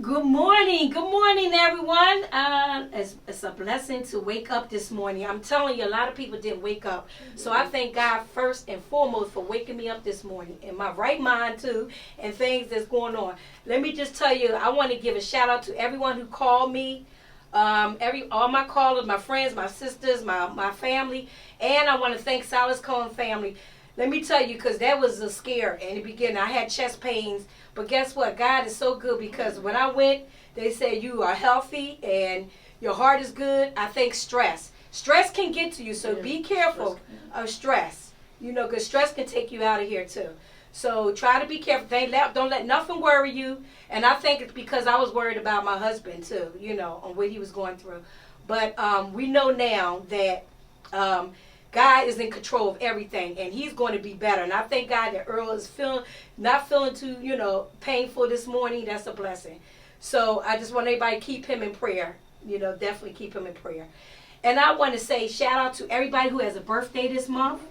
Good morning, everyone. It's a blessing to wake up this morning. I'm telling you, a lot of people didn't wake up. So I thank God first and foremost for waking me up this morning in my right mind too, and things that's going on. Let me just tell you, I want to give a shout out to everyone who called me, all my callers, my friends, my sisters, my family, and I want to thank Silas Cohen family. Let me tell you, because that was a scare in the beginning. I had chest pains, but guess what? God is so good, because when I went, they said you are healthy and your heart is good. I think stress can get to you, so be careful of stress. You know, because stress can take you out of here too. So try to be careful. Don't let nothing worry you. And I think it's because I was worried about my husband too, you know, on what he was going through. But we know now that God is in control of everything, and he's going to be better. And I thank God that Earl is not feeling too, painful this morning. That's a blessing. So I just want everybody to keep him in prayer. Definitely keep him in prayer. And I want to say shout out to everybody who has a birthday this month.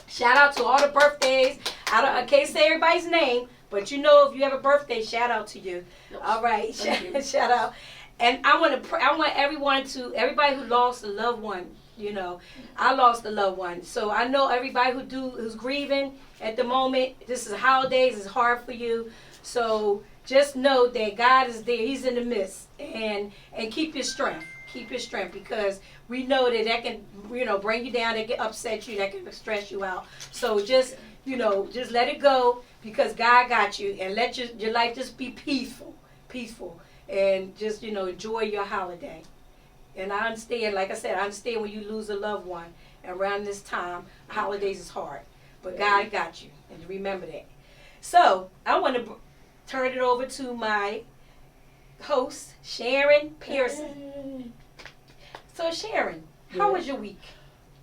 Shout out to all the birthdays. I can't say everybody's name, but if you have a birthday, shout out to you. All right, shout out. And I want everybody who lost a loved one. I lost a loved one. So I know everybody who's grieving at the moment. This is holidays. It's hard for you. So just know that God is there. He's in the midst. And keep your strength. Keep your strength, because we know that can, bring you down. That can upset you. That can stress you out. So just let it go, because God got you. And let your life just be peaceful. And just, enjoy your holiday. And I understand, like I said, I understand when you lose a loved one. Around this time, holidays is hard. But God got you. And remember that. So, I want to turn it over to my host, Sharon Pearson. So, Sharon, how was your week?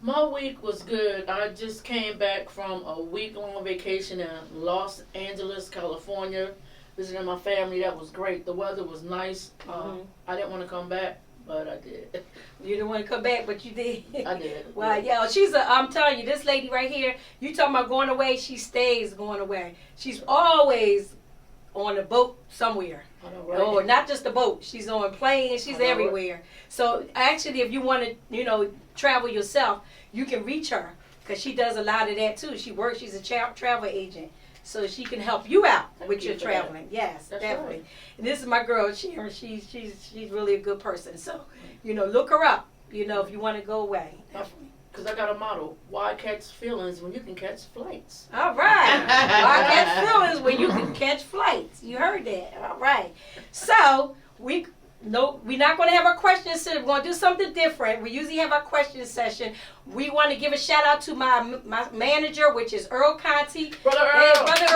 My week was good. I just came back from a week-long vacation in Los Angeles, California, visiting my family. That was great. The weather was nice. I didn't want to come back, but I did. You didn't want to come back, but you did. I did. Well, yeah, I'm telling you, this lady right here, you talking about going away, she stays going away. She's always on a boat somewhere. Right. Oh, not just a boat. She's on planes. She's everywhere. Right. So actually, if you want to, travel yourself, you can reach her, because she does a lot of that too. She's a travel agent. So she can help you out with your traveling. Yes, that's definitely. Right. And this is my girl, Sharon. She's really a good person. So, look her up, if you want to go away. Definitely. Because I got a motto: why catch feelings when you can catch flights? All right. Why catch feelings when you can catch flights? You heard that. All right. So, we're not going to have our question session. We're going to do something different. We usually have our question session. We want to give a shout out to my manager, which is Earl Contee. Brother Earl. Hey, Brother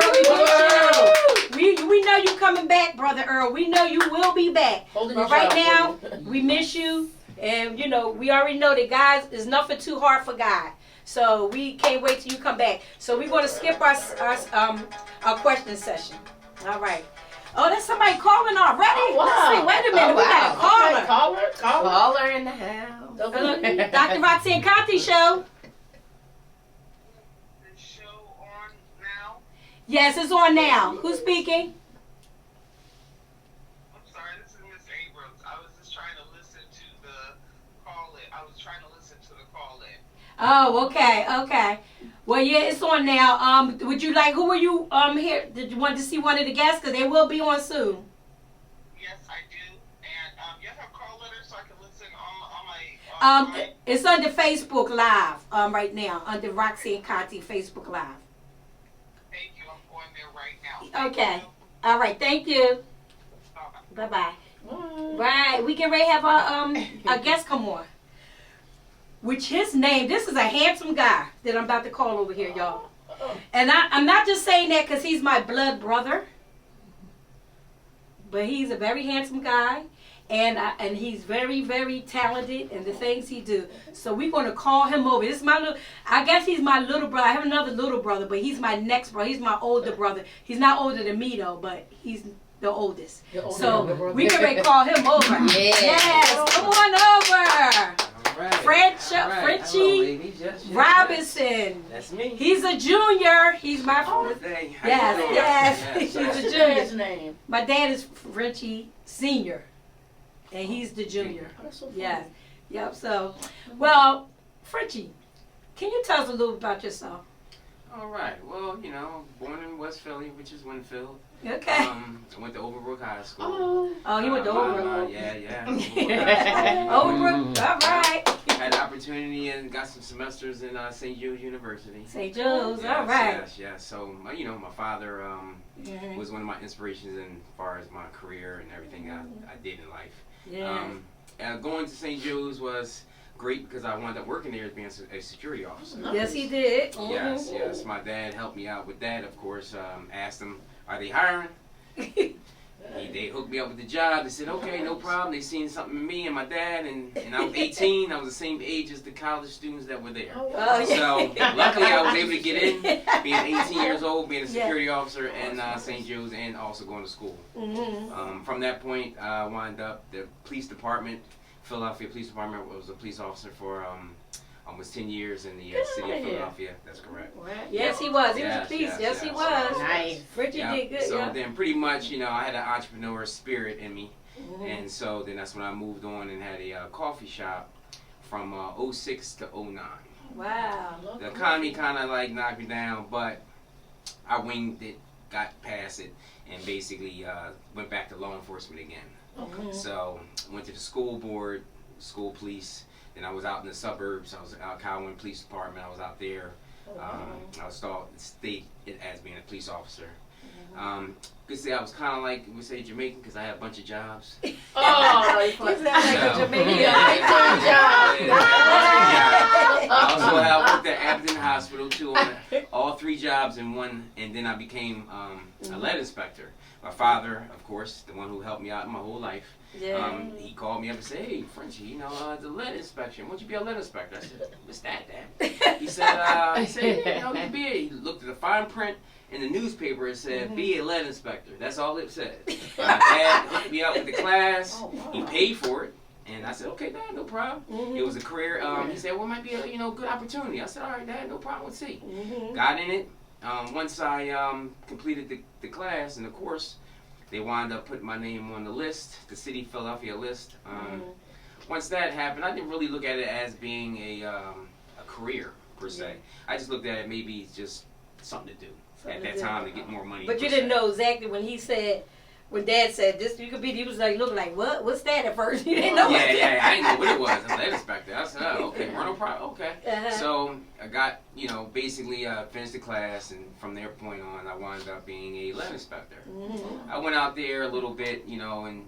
Earl, we know you coming back, Brother Earl. We know you will be back. But right now, we miss you. And, we already know that God is nothing too hard for God. So we can't wait till you come back. So we're going to skip our question session. All right. Oh, there's somebody calling already. Oh, wow. Let's see. Wait a minute. We got a caller. Okay, caller in the house. Dr. Roxanne Contee show. Is the show on now? Yes, it's on now. Who's speaking? I'm sorry, this is Miss Abrams. I was just trying to listen to the call-in. I was trying to listen to the call-in. Oh, okay. Well, yeah, it's on now. Would you like, who are you here? Did you want to see one of the guests? Because they will be on soon. Yes, I do. And you have a call letter so I can listen on my... It's under Facebook Live right now, under Roxanne Contee Facebook Live. Thank you. I'm going there right now. Okay. All right. Thank you. Bye-bye. Right. We can ready to have a guest come on. Which his name, this is a handsome guy that I'm about to call over here, y'all. And I'm not just saying that because he's my blood brother. But he's a very handsome guy. And he's very, very talented in the things he do. So we're going to call him over. This is I guess he's my little brother. I have another little brother, but he's my next brother. He's my older brother. He's not older than me, though, but he's the oldest. So we can call him over. Yes, come on over. Frenchie Robinson. That's me. He's a junior. He's my yes. He's a Dad's junior. name. My dad is Frenchie Senior, and he's the junior. Oh, that's so funny. Yes. Yep. So, well, Frenchie, can you tell us a little about yourself? All right. Well, you know, born in West Philly, which is Winfield. Okay. I went to Overbrook High School. Oh, you went to Overbrook. Yeah. Overbrook. All right. Had the opportunity and got some semesters in St. Jude University. St. Jude's. All right. Yes. So, you know, my father was one of my inspirations as far as my career and everything I did in life. Yeah. Going to St. Jude's was great because I wound up working there as being a security officer. Yes, he did. Yes. My dad helped me out with that, of course. Asked him, are they hiring? They hooked me up with the job. They said, okay, no problem. They seen something in me and my dad, and I was 18. I was the same age as the college students that were there. Oh, yeah. So luckily I was able to get in, being 18 years old, being a security officer in St. Jude's and also going to school. From that point, I wound up the police department, Philadelphia Police Department. Was a police officer for almost 10 years in the city of Philadelphia. That's correct. Yes, he was. He was a police. Yes, he was. Nice. Frenchie did good. So then pretty much, you know, I had an entrepreneur spirit in me. And so then that's when I moved on and had a coffee shop from 06 to 09. Wow. The economy kind of like knocked me down, but I winged it, got past it, and basically went back to law enforcement again. So went to the school board, school police. Then I was out in the suburbs. I was out Calhoun Police Department. I was out there. I stayed as being a police officer. Could say I was kind of like, we say Jamaican, because I had a bunch of jobs. Oh, no, you sound like a Jamaican. I also worked at Abington Hospital too, on all 3 jobs in one, and then I became a lead inspector. My father, of course, the one who helped me out my whole life, he called me up and said, hey, Frenchie, you know, the lead inspection, won't you be a lead inspector? I said, what's that, Dad? He said, you know, you be He looked at the fine print in the newspaper. It said, be a lead inspector. That's all it said. My dad hooked me up with the class. He paid for it. And I said, okay, Dad, no problem. It was a career. He said, well, it might be a good opportunity. I said, all right, Dad, no problem. Let's see. Got in it. Once I completed the class and the course, they wound up putting my name on the list, the City of Philadelphia list. Once that happened, I didn't really look at it as being a career, per se. I just looked at it maybe just something to do at that time to get more money. But you didn't know exactly when Dad said this, you could be, he was like, looking like, what? What's that at first? You didn't know. I didn't know what it was. I was lead inspector. I said, oh, okay, no problem. Okay. So I got, you know, basically finished the class, and from that point on, I wound up being a lead inspector. I went out there a little bit, you know, and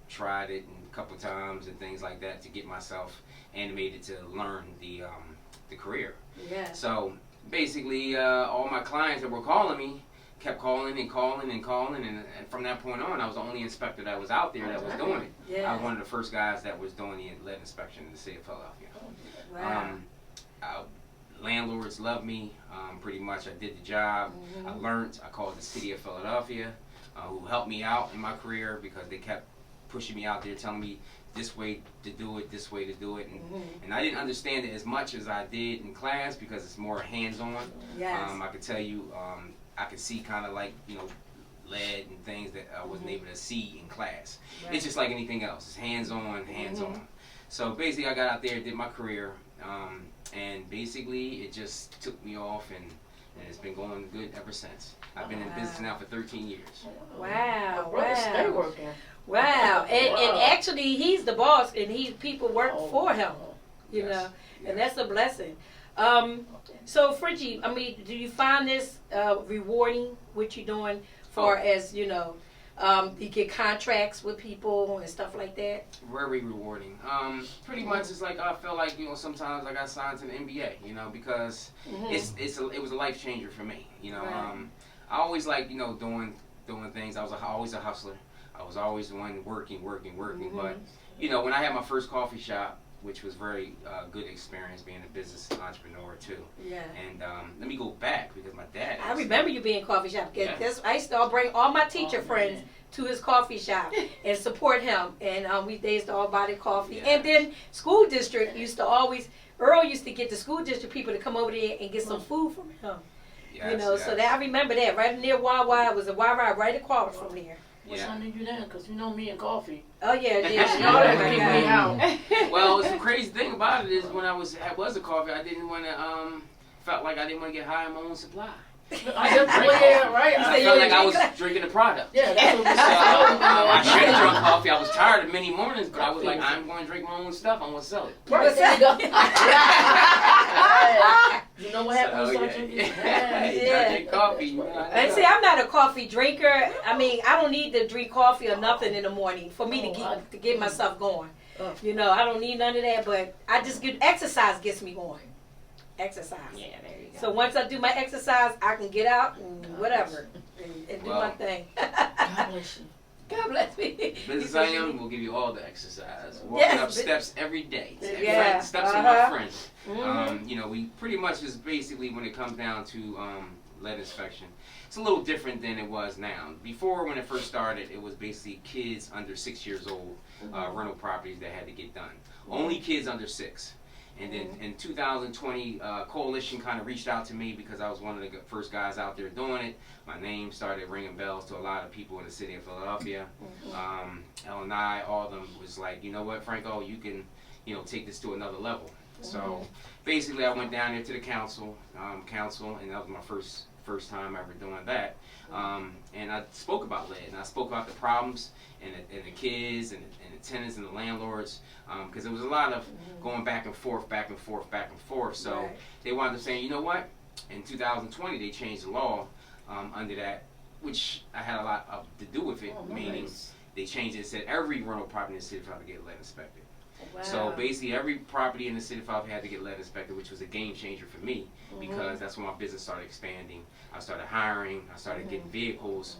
tried it a couple times and things like that to get myself animated to learn the career. So basically, all my clients that were calling me kept calling, and from that point on, I was the only inspector that was out there that was doing it. I was one of the first guys that was doing the lead inspection in the city of Philadelphia. Landlords loved me, pretty much. I did the job. I learned. I called the city of Philadelphia, who helped me out in my career because they kept pushing me out there, telling me this way to do it, this way to do it, and I didn't understand it as much as I did in class because it's more hands-on. I could tell you, I could see kind of like, you know, lead and things that I wasn't able to see in class. It's just like anything else. It's hands-on. So basically, I got out there, did my career, and basically it just took me off, and it's been going good ever since. I've been in business now for 13 years. Wow. Stay working. Wow. And actually, he's the boss, and people work for him, you know, and that's a blessing. So, Frenchie, I mean, do you find this rewarding, what you're doing, far as, you know, you get contracts with people and stuff like that? Very rewarding. Pretty much it's like I feel like, you know, sometimes I got signed to the NBA, you know, because it was a life changer for me, you know. I always like, you know, doing things. I was always a hustler. I was always the one working. But, you know, when I had my first coffee shop, which was very good experience being a business entrepreneur too. And let me go back because my dad. I remember you being coffee shop. I used to bring all my teacher friends to his coffee shop and support him. And they used to all buy the coffee. And then school district used to always, Earl used to get the school district people to come over there and get some food from him. So that I remember that right near Wawa. It was a Wawa right across from there. What's under you then? Because you know me and coffee. Oh yeah. Y'all have to keep me out. Well, the crazy thing about it is when I was a coffee, I didn't want to felt like I didn't want to get high on my own supply. I felt like I was drinking the product. Yeah, that's what we said. I should have drunk coffee. I was tired of many mornings, but I was like, I'm going to drink my own stuff. I'm going to sell it. Right, there you go. You know what happens when you start drinking coffee. And see, I'm not a coffee drinker. I mean, I don't need to drink coffee or nothing in the morning for me to get myself going. You know, I don't need none of that, but I just exercise gets me going. Exercise. Yeah, there you go. So once I do my exercise, I can get out and whatever and do my thing. God bless you. God bless me. Business I am will give you all the exercise. Walking up steps every day. Steps are my friend. You know, we pretty much is basically when it comes down to lead inspection. It's a little different than it was now. Before, when it first started, it was basically kids under 6 years old, rental properties that had to get done. Only kids under 6. And then in 2020, Coalition kind of reached out to me because I was one of the first guys out there doing it. My name started ringing bells to a lot of people in the city of Philadelphia. L&I, all of them was like, you know what, Franco, you can, take this to another level. So basically, I went down there to the council, and that was my first time ever doing that. And I spoke about lead, and I spoke about the problems and the kids and the tenants and the landlords, because there was a lot of going back and forth. So they wound up saying, you know what? In 2020, they changed the law under that, which I had a lot to do with it, meaning they changed it and said every rental property in the city of Philadelphia get lead inspected. Wow. So basically every property in the city of Philadelphia had to get lead inspected, which was a game changer for me because that's when my business started expanding. I started hiring, I started getting vehicles,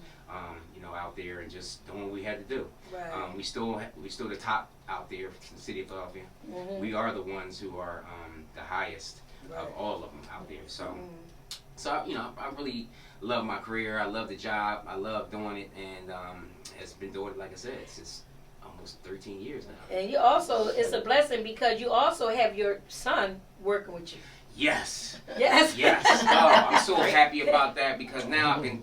out there and just doing what we had to do. Right. We still the top out there in the city of Philadelphia. We are the ones who are the highest of all of them out there. So, I really love my career. I love the job. I love doing it, and it's been doing it, like I said, since almost 13 years now. And it's a blessing because you also have your son working with you. Yes. Yes. Yes. Oh, I'm so happy about that because now I can,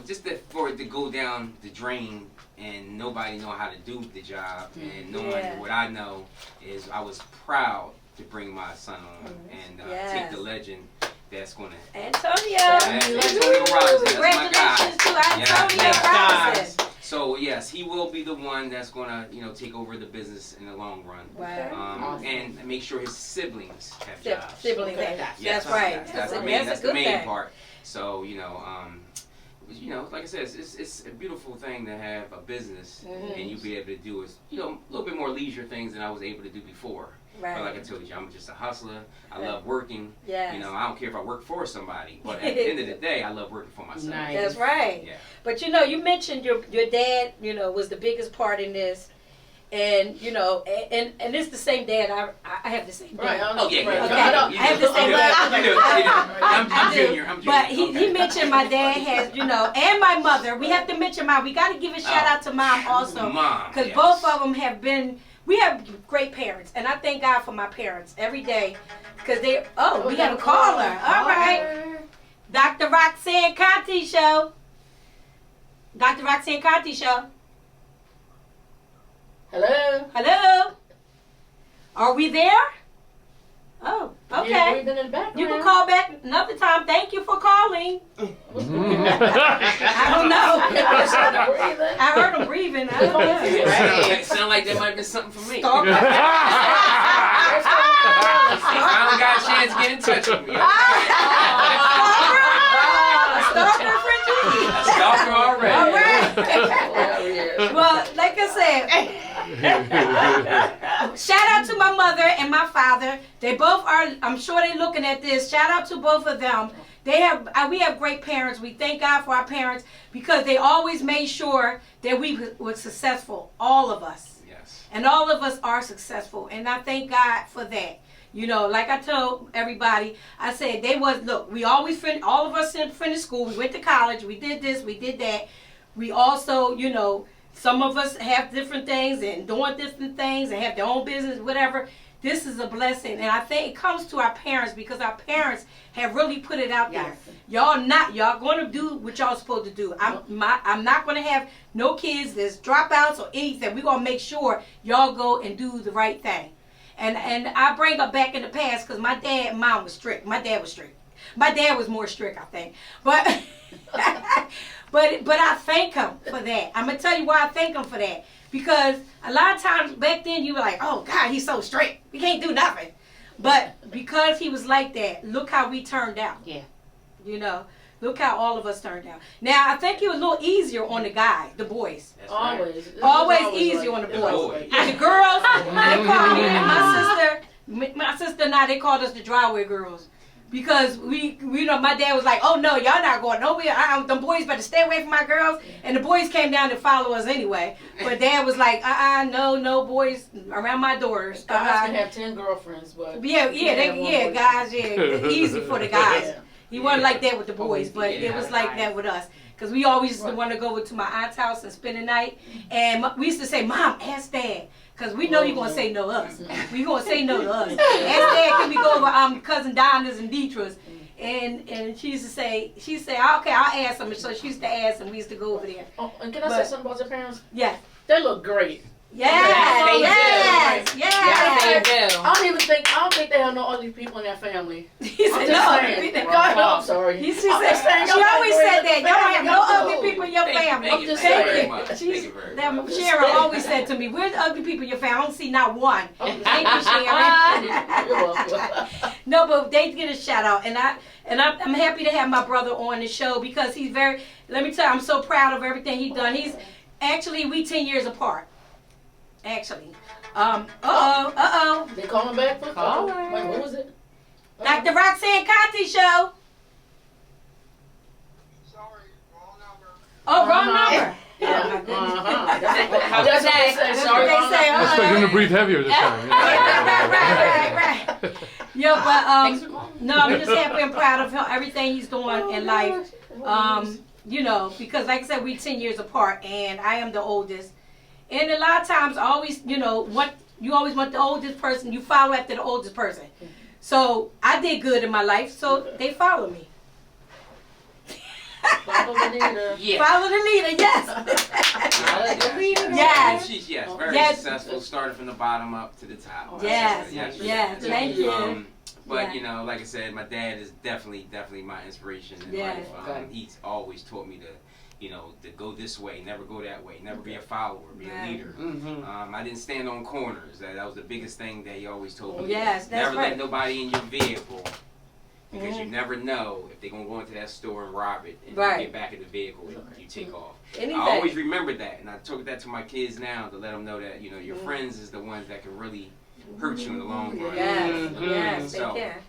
just for it to go down the drain and nobody know how to do the job and knowing what I know is I was proud to bring my son on and take the legend that's going to... Antonio Robinson. Congratulations to Antonio Robinson. So yes, he will be the one that's going to, take over the business in the long run. Wow. And make sure his siblings have jobs. Siblings have jobs. That's right. That's the main part. So like I said, it's a beautiful thing to have a business and you be able to do a little bit more leisure things than I was able to do before. Right. But like I told you, I'm just a hustler. I love working. Yes. I don't care if I work for somebody, but at the end of the day, I love working for myself. Nice. That's right. Yeah. But you mentioned your dad, was the biggest part in this. And and it's the same dad. I have the same dad. Right. Oh yeah. Okay. I have the same dad. I'm junior. But he mentioned my dad has, and my mother. We have to mention mom. We got to give a shout out to mom also, because both of them have been. We have great parents, and I thank God for my parents every day, because they. Oh, we have a caller. All right, Dr. Roxanne Contee show. Dr. Roxanne Contee show. Hello? Hello? Are we there? Oh, okay. You can call back another time. Thank you for calling. I don't know. I heard him breathing. I don't know. It sounded like that might have been something for me. I finally got a chance to get in touch with me. A stalker already. All right. Well, like I said, shout out to my mother and my father. They both are, I'm sure they're looking at this. Shout out to both of them. We have great parents. We thank God for our parents because they always made sure that we were successful, all of us. Yes. And all of us are successful. And I thank God for that. Like I told everybody, I said, we always all of us finished school. We went to college. We did this, we did that. We also, you know, some of us have different things and doing different things and have their own business, whatever. This is a blessing, and I think it comes to our parents because our parents have really put it out there. Y'all going to do what y'all supposed to do. I'm not going to have no kids that's dropouts or anything. We're going to make sure y'all go and do the right thing. And I bring up back in the past because my dad and mom was strict. My dad was strict. My dad was more strict, I think. But but I thank him for that. I'm going to tell you why I thank him for that. Because a lot of times back then you were like, oh God, he's so strict. We can't do nothing. But because he was like that, look how we turned out. Yeah. You know, look how all of us turned out. Now, I think it was a little easier on the guys, the boys. That's right. Always easier on the boys. And the girls, they called me, my sister and I, they called us the driveway girls. Because we know, my dad was like, oh no, y'all not going nowhere. The boys better stay away from my girls. And the boys came down to follow us anyway. But dad was like, no boys around my daughters. Guys can have 10 girlfriends, but guys, easy for the guys. He wasn't like that with the boys, but it was like that with us. Because we always used to want to go to my aunt's house and spend the night. And we used to say, Mom, ask Dad. Because we know you're going to say no to us. We're going to say no to us. Ask Dad, can we go over Cousin Donna's and Deetra's? And she used to say, okay, I'll ask them. And so she used to ask them. We used to go over there. Oh, and can I say something about your parents? Yeah. They look great. Yes. They do. I don't think they have no ugly people in their family. He said, I'm sorry. She always said that. Y'all don't have no ugly people in your family. Thank you very much. Sharon always said to me, where's the ugly people in your family? I don't see not one. Thank you, Sharon. You're welcome. No, but they get a shout out. And I'm happy to have my brother on the show because he's let me tell you, I'm so proud of everything he's done. We 10 years apart. Actually. They calling back for Wait, what was it? Dr. Roxanne Contee show. Sorry, wrong number. Oh, wrong number. Yeah. Oh, my goodness. That's what they say. Sorry, That's what they say. Expect him to breathe heavier this time. Right. Yo, but no, I'm just happy and proud of him, everything he's doing in life. You know, because like I said, we 10 years apart, and I am the oldest. And a lot of times, you always want the oldest person. You follow after the oldest person. So I did good in my life, so they follow me. Follow the leader. Yeah. Follow the leader, yes. Yes. She's very successful. Started from the bottom up to the top. Yes. Thank you. But you know, like I said, my dad is definitely my inspiration in life. He's always taught me to go this way, never go that way, never be a follower, be a leader. I didn't stand on corners. That was the biggest thing that he always told me. Yes, that's never right. let nobody in your vehicle, because you never know if they're gonna go into that store and rob it, and you get back in the vehicle and you take off. Anything. I always remember that, and I took that to my kids now to let them know that your friends is the ones that can really hurt you in the long run. Yes, So, they can.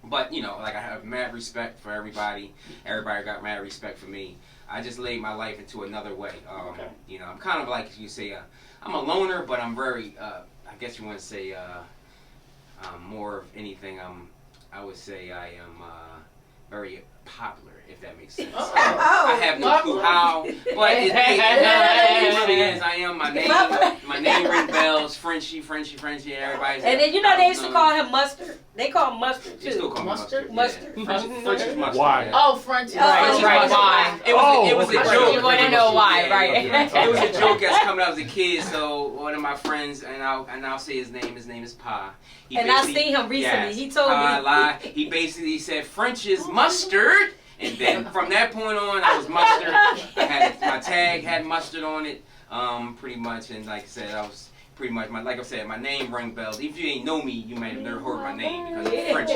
But like I have mad respect for everybody. Everybody got mad respect for me. I just laid my life into another way. I'm kind of like you say, I'm a loner, but I'm very, I guess you want to say, more of anything. I would say I am very popular, if that makes sense. I have no clue how, but it really is. I am. My name rings bells. Frenchy. Everybody's. And then they used to call him Mustard. They call him Mustard too. They still call me Mustard? Mustard. Frenchie's mustard. Why? Oh, French. Right. Why? It was a joke. You want to know why, right? It was a joke that's coming out as a kid. So one of my friends, and I'll say his name. His name is Pa. And I seen him recently. Yes, He told me. He basically said French's mustard. And then from that point on, I was mustard. My tag had mustard on it, pretty much. And like I said, I was pretty much my name rang bells. If you ain't know me, you might have never heard my name because it's French.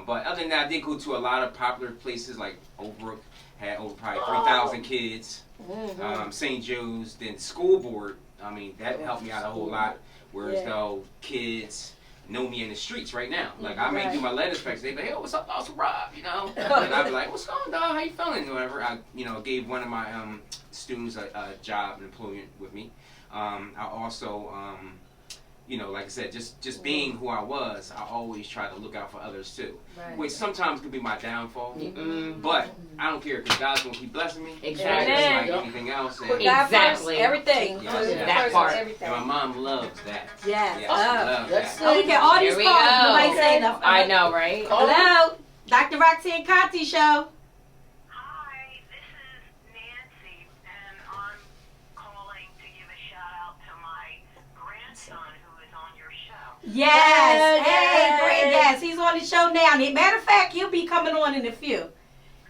But other than that, I did go to a lot of popular places like Overbrook, had over probably 3,000 kids. St. Joe's, then school board. I mean, that helped me out a whole lot. Whereas though kids know me in the streets right now. Like I may do my letter specs, they be like, "Hey, what's up, Officer Rob?" And I'd be like, "What's going on, dog? How you feeling?" Whatever. I gave one of my students a job and employment with me. I also you know, like I said, just being who I was, I always try to look out for others too, Right. which sometimes could be my downfall. But I don't care because God's gonna keep blessing me. Exactly. Just Amen. like anything else. Put And, God Exactly. first, everything. Yes, Put yes. That first part. everything. and my mom loves that. Yes. Yes, Oh. she loves Let's that. Oh, we got all these Here we calls. go. Nobody saying nothing. I know, right? Hello, Dr. Roxanne Contee Show. Hi, this is Nancy, and I'm calling to give a shout out to my grandson who is on your show. Yes. Hey, Yay. great. Yes, he's on the show now. And matter of fact, he'll be coming on in a few.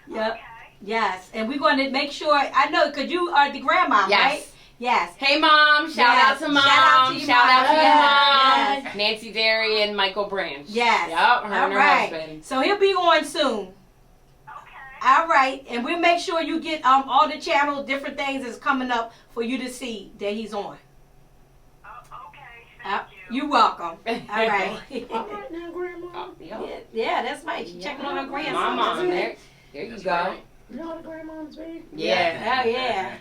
Yep. Okay. Yes, and we're going to make sure. I know, because you are the grandma, Yes. right? Yes. Hey, Mom. Shout Yes. out to Mom. Shout out to you, Shout out to Mom. your Yes. mom. Nancy Derry and Michael Branch. Yes. Yep, her All and her right. husband. So he'll be on soon. Okay. All right, and we'll make sure you get all the channels, different things that's coming up for you to see that he's on. Okay, thank you. You're welcome. All right. All right now, Grandma. Oh, yep. Yeah, that's right. She's checking on her grandson. My mom. That's There, right. there you That's go. right. You know how the grandmoms be? Yeah. Oh, yeah.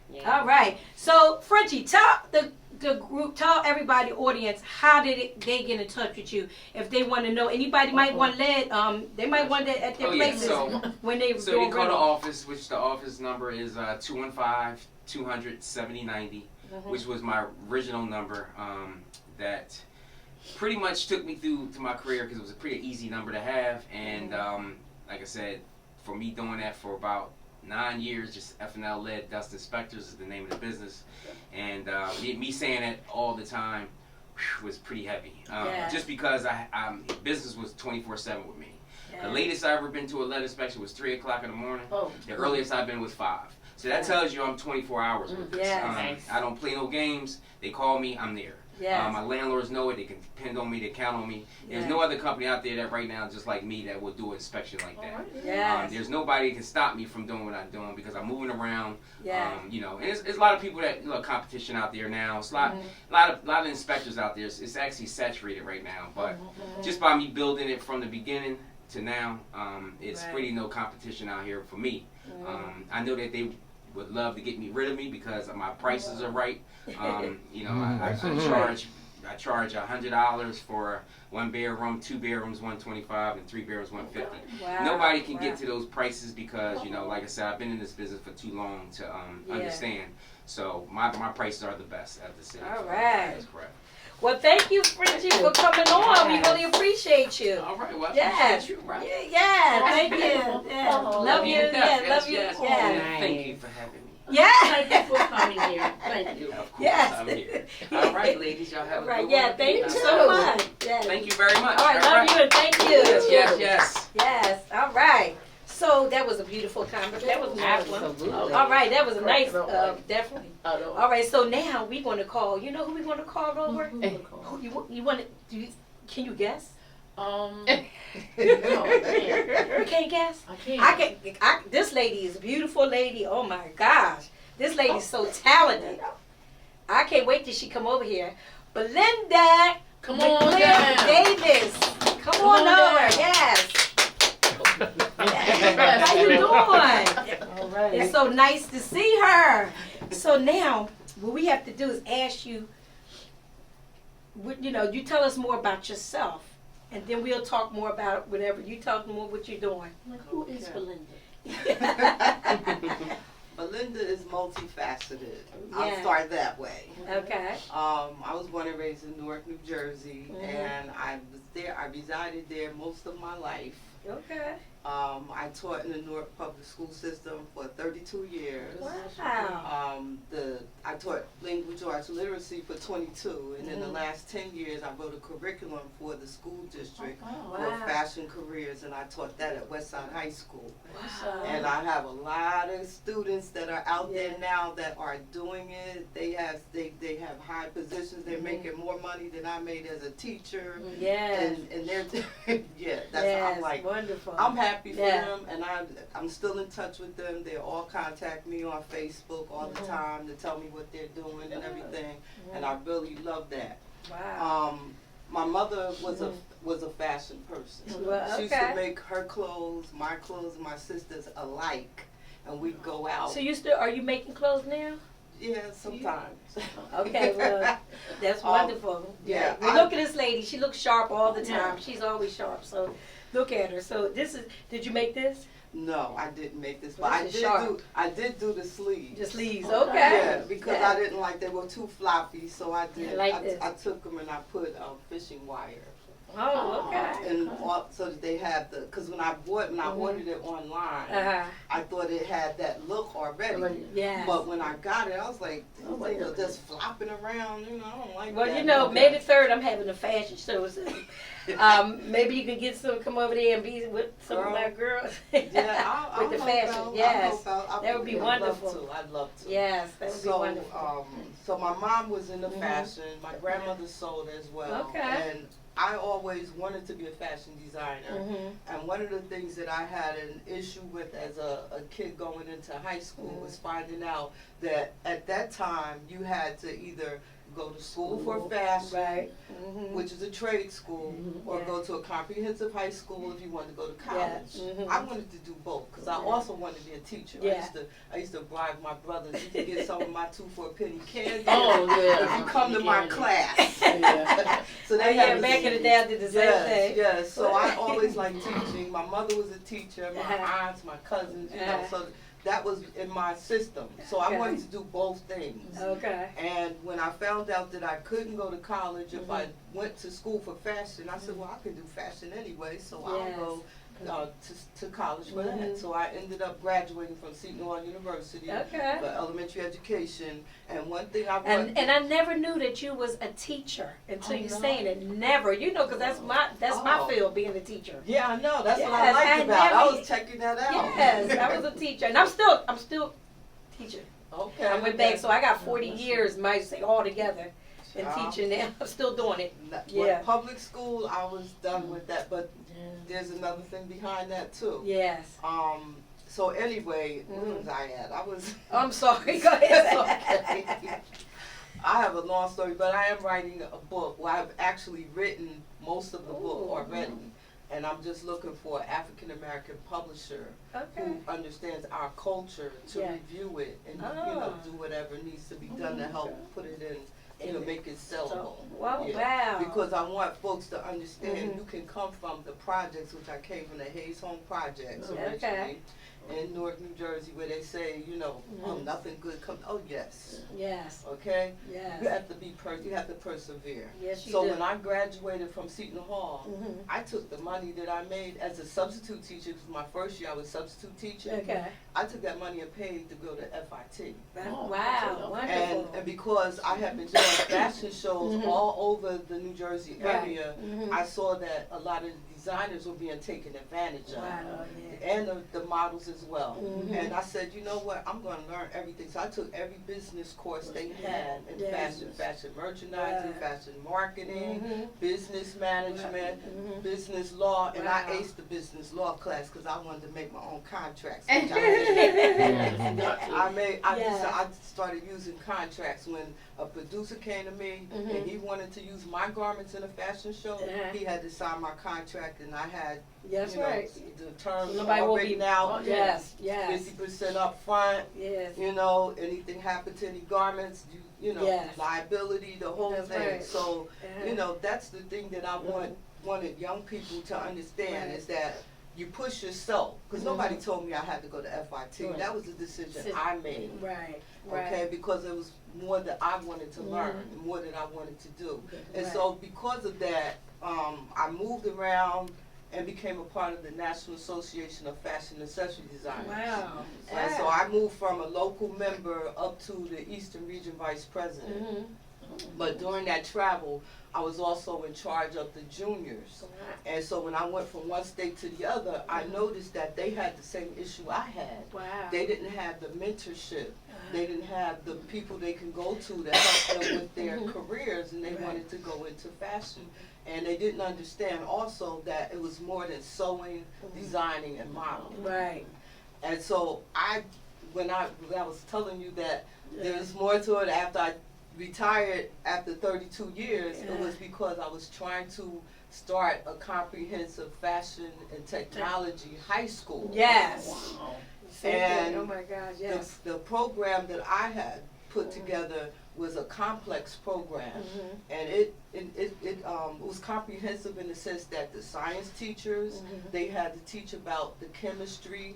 Yeah. All right. So, Frenchie, tell the group, tell everybody, audience, how did they get in touch with you? If they want to know, anybody might want lead, they might want that at their Oh, yeah, places so- when they So doing you call the radio. office, which the office number is 215-200-7090, which was my original number that pretty much took me through to my career because it was a pretty easy number to have. And like I said, for me doing that for about 9 years, just F&L led dust inspectors is the name of the business. And me saying it all the time was pretty heavy. Yeah. Just because business was 24/7 with me. Yeah. The latest I ever been to a lead inspection was 3 o'clock in the morning. Oh. The earliest I've been was 5. So that tells you I'm 24 hours with this. Yes. Nice. I don't play no games. They call me, I'm there. Yes. My landlords know it. They can depend on me. They count on me. There's Yeah. no other company out there that right now, just like me, that will do an inspection like All that. right. Yes. There's nobody that can stop me from doing what I'm doing because I'm moving around. Yeah. You know, and it's a lot of people that competition out there now. It's a lot, Mm-hmm. lot of inspectors out there. It's actually saturated right now. But just by me building it from the beginning to now, it's Right. really no competition out here for me. I know that they would love to get me rid of me because my prices are right. You know, I charge $100 for 1 bedroom, 2 bedrooms, 125, and 3 bedrooms, 150. Wow. Nobody can Wow. get to those prices because, you know, like I said, I've been in this business for too long to Yeah. understand. So my prices are the best at the city. All right. That's correct. Well, thank you, Frenchie, for coming on. We really appreciate you. All right. Well, I Yes. appreciate you, right? Yeah, thank you. Yeah. Love you. Yeah, love you. Yes. Yeah. Thank you for having me. Yeah. Thank you for coming here. Thank you. Of course, Yes. I'm here. All right, ladies, y'all have a Right. good Yeah. one. Thank you too. so much. Yes. Thank you very much. All right. Love you and thank you. Yes, yes, yes. Yes. All right. So that was a beautiful conversation. That was a nice one. Absolutely. All right. That was a nice. Definitely. I don't. All right. So now we're going to call. You know who we're going to call over? Who you want to? Can you guess? No, I can't. You can't guess. I can't. This lady is a beautiful lady. Oh my gosh. This lady's so talented. I can't wait till she come over here. Belinda Come on McGuire down. Davis. Come on on over. down. Yes. Yes. How you doing? All right. It's so nice to see her. So now, what we have to do is ask you, you know, you tell us more about yourself. And then we'll talk more about whatever. You talk more what you're doing. Who is Belinda? Belinda is multifaceted. Yeah. I'll start that way. Okay. I was born and raised in Newark, New Jersey, Mhm. and I resided there most of my life. Okay. I taught in the Newark public school system for 32 years. Wow. I taught language arts literacy for 22, and in the Mhm. last 10 years I wrote a curriculum for the school district Wow. for fashion careers, and I taught that at Westside High School. Wow. And I have a lot of students that are out Yeah. there now that are doing it. They have high positions. They're Mhm. making more money than I made as a teacher. Yes. And they're yeah. That's Yes. I'm like Wonderful. I'm happy for Yeah. them, and I'm still in touch with them. They all contact me on Facebook all the Mhm. time to tell me what they're doing and everything, and I really love that. Wow. My mother was a fashion person. Well, She used okay. to make her clothes, my sister's alike, and we'd go out. So are you making clothes now? Yeah, sometimes. Okay, well, that's wonderful. yeah, Well, look at this lady. She looks sharp all the time. She's always sharp. So, look at her. So, this is. Did you make this? No, I didn't make this, Well, but this is sharp. I did do the sleeves. The sleeves. Okay. Okay. Yeah, because I didn't like they were too floppy, so I did. I like this. I took them and I put fishing wire. Oh, okay. And so that they have because when I ordered it online, I thought it had that look already. Yes. But when I got it, I was like, these things are just flopping around. You know, I don't like Well, that. you know, May the 3rd, I'm having a fashion show. So, maybe you can get come over there and be with some of my girls. Yeah, I'll with the help fashion. out. Yes. I'll That would be wonderful. I'd love to. Yes, that would be wonderful. So my mom was into fashion. My grandmother sewed as well. Okay. And I always wanted to be a fashion designer. And one of the things that I had an issue with as a kid going into high school was finding out that at that time you had to either go to school for fashion, Right. which is a trade school, or Yeah. go to a comprehensive high school if you wanted to go to college. Yeah. I wanted to do both because I also wanted to be a teacher. Yeah. I used to bribe my brothers. You can get some of my 2 for a penny candy. Oh, yeah. If you come to my class. Yeah. So Oh, yeah, back in the day I did the same thing. Yes. So I always liked teaching. My mother was a teacher. My Uh-huh. aunts, my cousins. You know, Uh-huh. so that was in my system. So I Okay. wanted to do both things. Okay. And when I found out that I couldn't go to college if I went to school for fashion, I said, well, I can do fashion anyway, so Yes. I'll go to college for that. So I ended up graduating from Seton Hall University Okay. for elementary education. And one thing I And I never knew that you was a teacher until you saying it. Never, you know, because that's my field, being a teacher. Yeah, I know. That's what I Yes, liked I about it. I never- was checking that out. Yes, I was a teacher, and I'm still teaching. Okay. I went back, so I got 40 years, might say, all together in Wow. teaching now. I'm still doing it. With Yeah. public school, I was done with that, but there's another thing behind that too. Yes. So anyway, where was I at? I was. I'm sorry. Go ahead. It's okay. I have a long story, but I am writing a book. Well, I've actually written most of the book already, and I'm just looking for an African American publisher who understands our culture to review it and do whatever needs to be done to help put it in. Make it sellable. Wow, wow. Because I want folks to understand you can come from the projects, which I came from the Hayes Home Projects originally in Newark, New Jersey, where they say, oh, nothing good comes. Oh, yes. Yes. Okay? Yes. You have to you have to persevere. Yes, you so do. when I graduated from Seton Hall, I took the money that I made as a substitute teacher, because my first year I was substitute teaching. Okay. I took that money and paid to go to FIT. Wow, wonderful. And because I have been doing fashion shows all over the New Jersey area, I saw that a lot of designers were being taken advantage of. Wow, And the models as well. And I said, you know what, I'm going to learn everything. So I took every business course they had in fashion merchandising, fashion marketing, business management, business law, and I aced the business law class because I wanted to make my own contracts. Which I started using contracts when a producer came to me and he wanted to use my garments in a fashion show. He had to sign my contract, and I had the terms all written out. Yes, yes. 50% up front. Yes. Anything happened to any garments, liability, the whole thing. Right. So, that's the thing that I wanted young people to understand is that you push yourself, because nobody told me I had to go to FIT. Right. That was a decision I made. Right. Okay, because it was more that I wanted to learn, more that I wanted to do. And so because of that, I moved around and became a part of the National Association of Fashion Accessory Designers. Wow. And so I moved from a local member up to the Eastern Region Vice President. But during that travel, I was also in charge of the juniors. And so when I went from one state to the other, I noticed that they had the same issue I had. Wow. They didn't have the mentorship. They didn't have the people they can go to help them with their careers, and they wanted to go into fashion. And they didn't understand also that it was more than sewing, designing, and modeling. Right. And so when I was telling you that there's more to it after I retired after 32 years, it was because I was trying to start a comprehensive fashion and technology high school. Yes. Wow. And oh my gosh, yes. the program that I had put together was a complex program, and it was comprehensive in the sense that the science teachers, they had to teach about the chemistry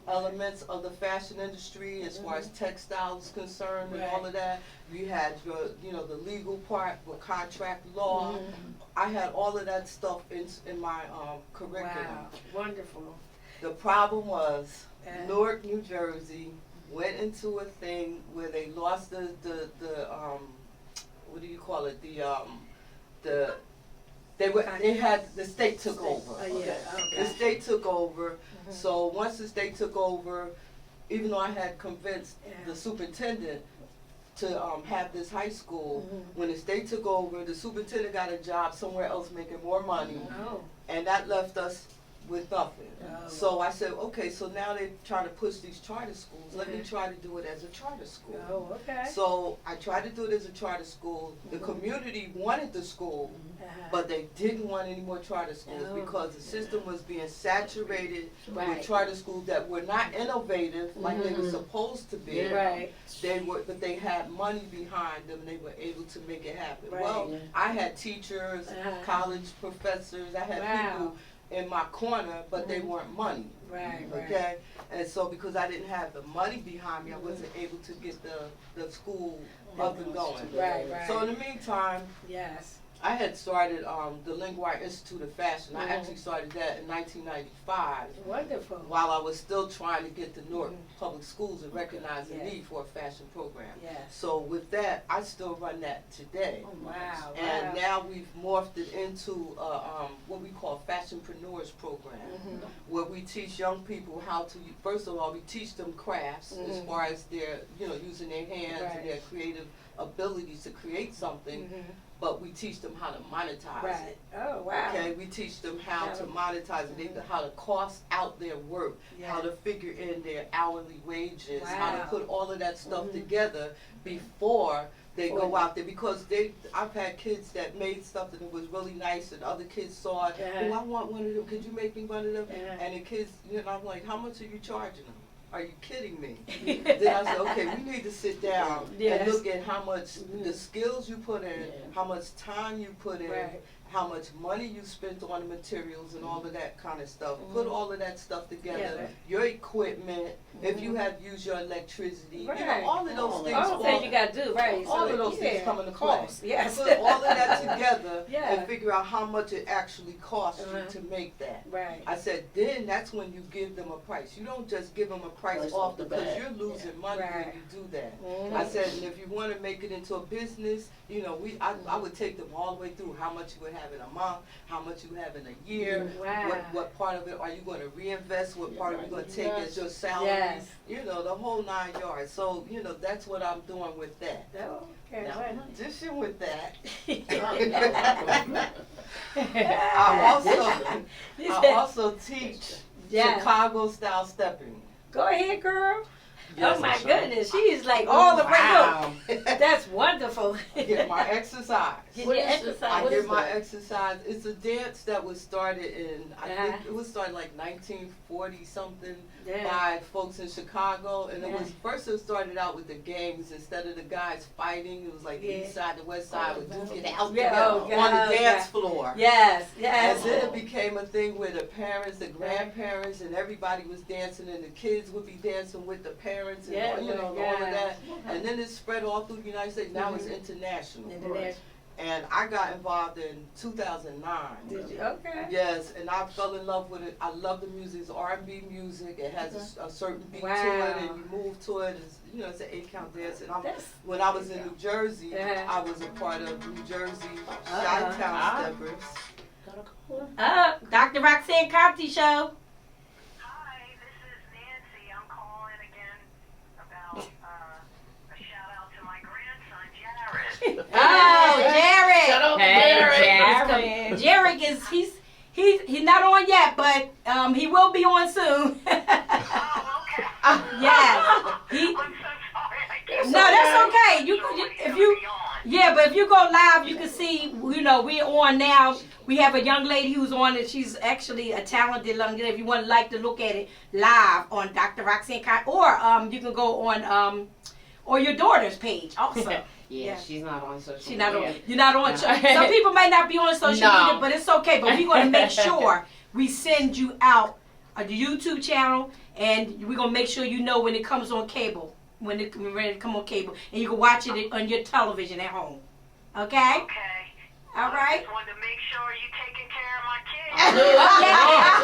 elements of the fashion industry as far as textiles concerned and all of that. You had your, the legal part with contract law. I had all of that stuff in my curriculum. Wow, wonderful. The problem was Newark, New Jersey went into a thing where they lost the what do you call it? The state took over. The state took over. So once the state took over, even though I had convinced the superintendent to have this high school, when the state took over, the superintendent got a job somewhere else making more money, and that left us with nothing. So I said, okay, so now they're trying to push these charter schools. Let me try to do it as a charter school. Oh, okay. So I tried to do it as a charter school. The community wanted the school, but they didn't want any more charter schools because the system was being saturated with charter schools that were not innovative like they were supposed to be. But they had money behind them and they were able to make it happen. Well, I had teachers, college professors, I had people in my corner, but they weren't money. Okay? And so because I didn't have the money behind me, I wasn't able to get the school up and going. So in the meantime, I had started the LMGuire Institute of Fashion. I actually started that in 1995. Wonderful. While I was still trying to get the Newark Public Schools to recognize the need for a fashion program. So with that, I still run that today. Wow. And now we've morphed it into what we call Fashionpreneurs program, where we teach young people how to, first of all, we teach them crafts as far as their, using their hands and their creative abilities to create something. But we teach them how to monetize it. Oh, wow. Okay, we teach them how to monetize it, how to cost out their work, how to figure in their hourly wages, how to put all of that stuff together before they go out there. Because I've had kids that made stuff that was really nice, and other kids saw it. Oh, I want one of them. Could you make me one of them? And the kids, I'm like, how much are you charging them? Are you kidding me? Then I said, okay, we need to sit down and look at how much the skills you put in, how much time you put in, how much money you spent on the materials and all of that kind of stuff. Put all of that stuff together, your equipment, if you have used your electricity, all of those things. All the things you got to do, All of those things come into play. Yes. Put all of that together and figure out how much it actually costs you to make that. I said, then that's when you give them a price. You don't just give them a price off because you're losing money when you do that. I said, and if you want to make it into a business, I would take them all the way through how much you would have in a month, how much you have in a year, what part of it are you going to reinvest, what part are you going to take as your salary, the whole 9 yards. So, that's what I'm doing with that. Okay. Now, in addition with that, I also teach Chicago-style stepping. Go ahead, girl. Yes, oh my goodness, she's like all the way up. That's wonderful. I get my exercise. I get my exercise. It's a dance that was started in, I think it was started like 1940 something by folks in Chicago. And it was, first it started out with the gangs. Instead of the guys fighting, it was like the east side, the west side would duke it out together on the dance floor. Yes. And then it became a thing where the parents, the grandparents, and everybody was dancing, and the kids would be dancing with the parents. And all of that, and then it spread all through the United States. Now it's international. And I got involved in 2009. Did you? Okay. Yes, and I fell in love with it. I love the music. It's R&B music. It has a certain beat to it, and you move to it. It's, it's an 8-count dance. And when I was in New Jersey, I was a part of New Jersey Chi-Town Steppers. Dr. Roxanne Contee Show. Oh, Jared! Shut up, Jared. Jared is he's not on yet, but he will be on soon. Oh, okay. Yes. I'm so sorry. No, that's okay. But if you go live, you can see. We're on now. We have a young lady who's on it. She's actually a talented young lady. If you want to look at it live on Dr. Roxanne Contee, or you can go on or your daughter's page also. Yeah, Yeah. she's not on social She's not media. on. You're not on. No. Some people might not be on social No. media, but it's okay. But we're gonna make sure we send you out the YouTube channel, and we're gonna make sure you know when it comes on cable, when it ready to come on cable, and you can watch it on your television at home. Okay. Okay. All I right. just wanted to make sure you taking care of my kids.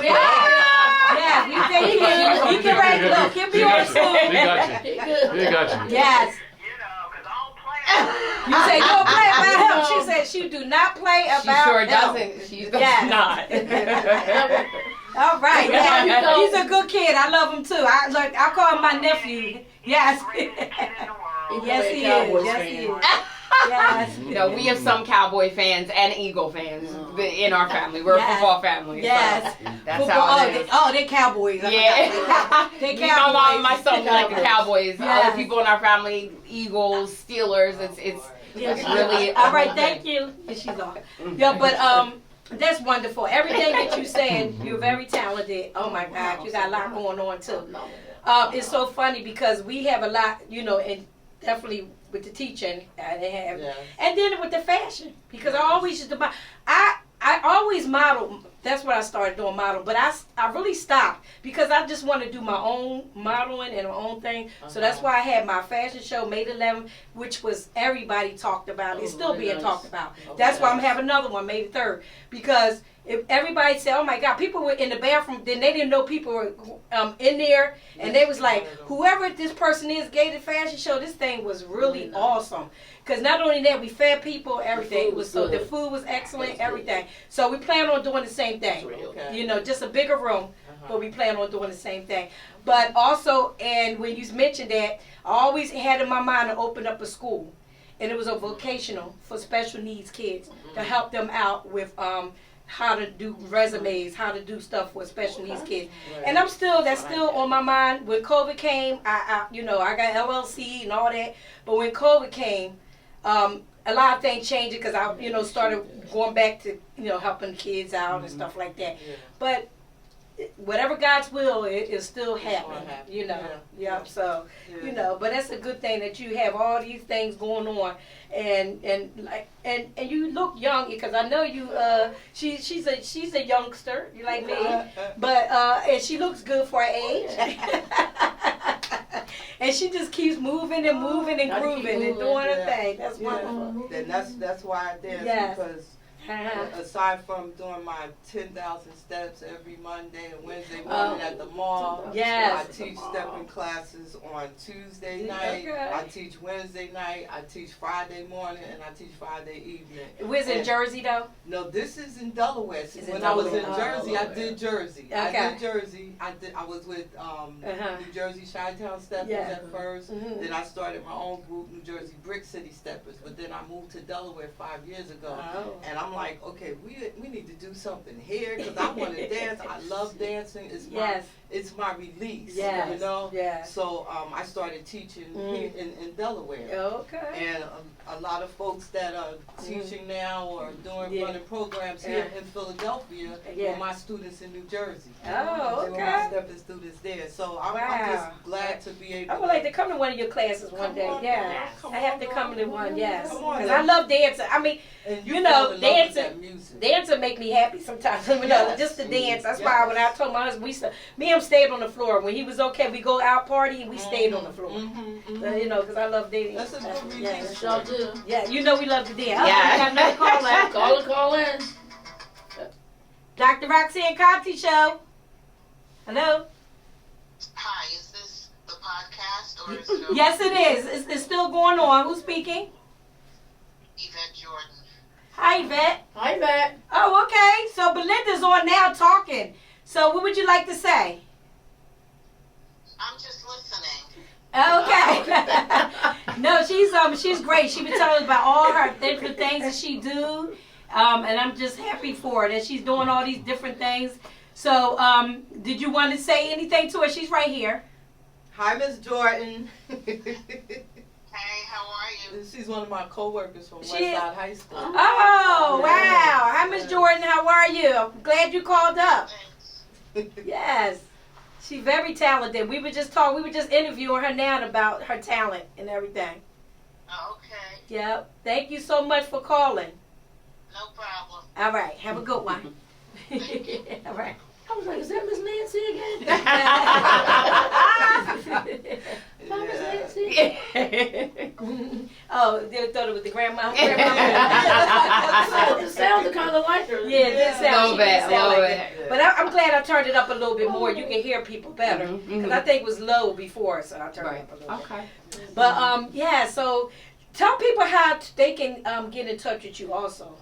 Yeah, we take care. He can write. Look, he'll be on He soon. got you. He good. He got you. Yes. You know, 'cause I don't play. You say don't play about him. She said she do not play about She sure him. doesn't. She does Yes. not. All right. There you Yeah. go. He's a good kid. I love him too. I call him my nephew. Yes. Greatest kid in the world. Yes, he Cowboys is. Yes, fan. he is. Yes. You know, we have some Cowboy fans and Eagle fans in our family. We're a Yes. football family. so Yes. that's Football, how it is. they're Cowboys. I Yeah. forgot. They Me, my mom, and my Cowboys. son, we like the Cowboys. Yes. Other people in our family, Eagles, Steelers. It's Yes. really All right. Thank you. She's on. Yeah, but that's wonderful. Everything that you said, you're very talented. Oh my God, you got a lot going on too. It's so funny because we have a lot, and definitely with the teaching, they have, Yes. and then with the fashion, because I always used to buy. I always model. That's what I started doing, model. But I really stopped because I just want to do my own modeling and my own thing. So that's why I had my fashion show May 11th, which was everybody talked about. It's still being talked about. That's why I'm having another one May 3rd, because if everybody said, "Oh my God," people were in the bathroom, then they didn't know people were in there, and they was like, "Whoever this person is, gave the fashion show. This thing was really awesome." Because not only that, we fed people, everything. It was so the food was excellent, everything. So we plan on doing the same thing. Okay. Just a bigger room, but we plan on doing the same thing. But also, and when you mentioned that, I always had in my mind to open up a school, and it was a vocational for special needs kids to help them out with how to do resumes, how to do stuff with special needs kids. And that's still on my mind. When COVID came, I got LLC and all that. But when COVID came, a lot of things changed because I, started going back to, helping kids out and stuff like that. Yeah. But whatever God's will, it is still happening, Yeah. So, Yeah. but that's a good thing that you have all these things going on, and you look young because I know you. She's a youngster, you like me, but and she looks good for her age. And she just keeps moving and moving and Gotta keep grooving and moving, doing her yeah. thing. That's wonderful. Then that's why I dance, Yes. because aside from doing my 10,000 steps every Monday and Wednesday morning at the mall, Yes. I teach stepping classes on Tuesday night, Okay. I teach Wednesday night, I teach Friday morning, and I teach Friday evening. Where's in And- Jersey though? No, this is in Delaware. See, It's in when I was in Delaware. Jersey, I did Jersey. I Okay. did Jersey. I was with New Jersey Chi-Town Steppers Yeah. at first. Mhm. Then I started my own group, New Jersey Brick City Steppers. But then I moved to Delaware 5 years ago. Oh. And I'm like, okay, we need to do something here because I want to dance. I love dancing. It's my release. Yes. You know. Yes. So I started teaching here in Delaware. Okay. And a lot of folks that are teaching now or running programs here in Philadelphia were my students in New Jersey. Oh, They were my okay. stepping students there. So I'm Wow. just glad to be able I would like to come to one of your classes one Come day. on, Yeah, come I have on, to girl. come to one. Yes, Come on, because now. I love dancing. I mean, and you know, fell in love with dancing- that music. dancing make me happy sometimes. Yes. Just to dance. That's Yes. why when I told my husband, me and him stayed on the floor. When he was okay, we go out partying. We stayed on the floor. Because I love dating. That's a good release. Yes. Y'all do. Yeah, we love to dance. Yeah. We got another call out. Call in. Dr. Roxanne Contee show. Hello. Hi, is this the podcast or is it over? Yes, it is. It's still going on. Who's speaking? Yvette Jordan. Hi, Yvette. Hi, Matt. Oh, okay. So Belinda's on now talking. So what would you like to say? I'm just listening. Okay. No, she's great. She been telling us about all her different things that she do, and I'm just happy for her that she's doing all these different things. So, did you want to say anything to her? She's right here. Hi, Miss Jordan. Hey, how are you? She's one of my co-workers from She- Westside High School. Oh, wow. Hi, Miss Jordan. How are you? I'm glad you called up. Thanks. Yes. She's very talented. We were just interviewing her now about her talent and everything. Okay, Yep. Thank you so much for calling. no problem. All right. Have a good one. All right. I was like, is that Miss Nancy again? Miss Nancy? Oh, they thought it was the grandma. It sounded kind of like her. Yeah, this sounds Little bit, sound little like bit. it. But I'm glad I turned it up a little bit more. You can hear people better because I think it was low before, so I turned it up a little bit. Okay. But yeah. So tell people how they can get in touch with you also.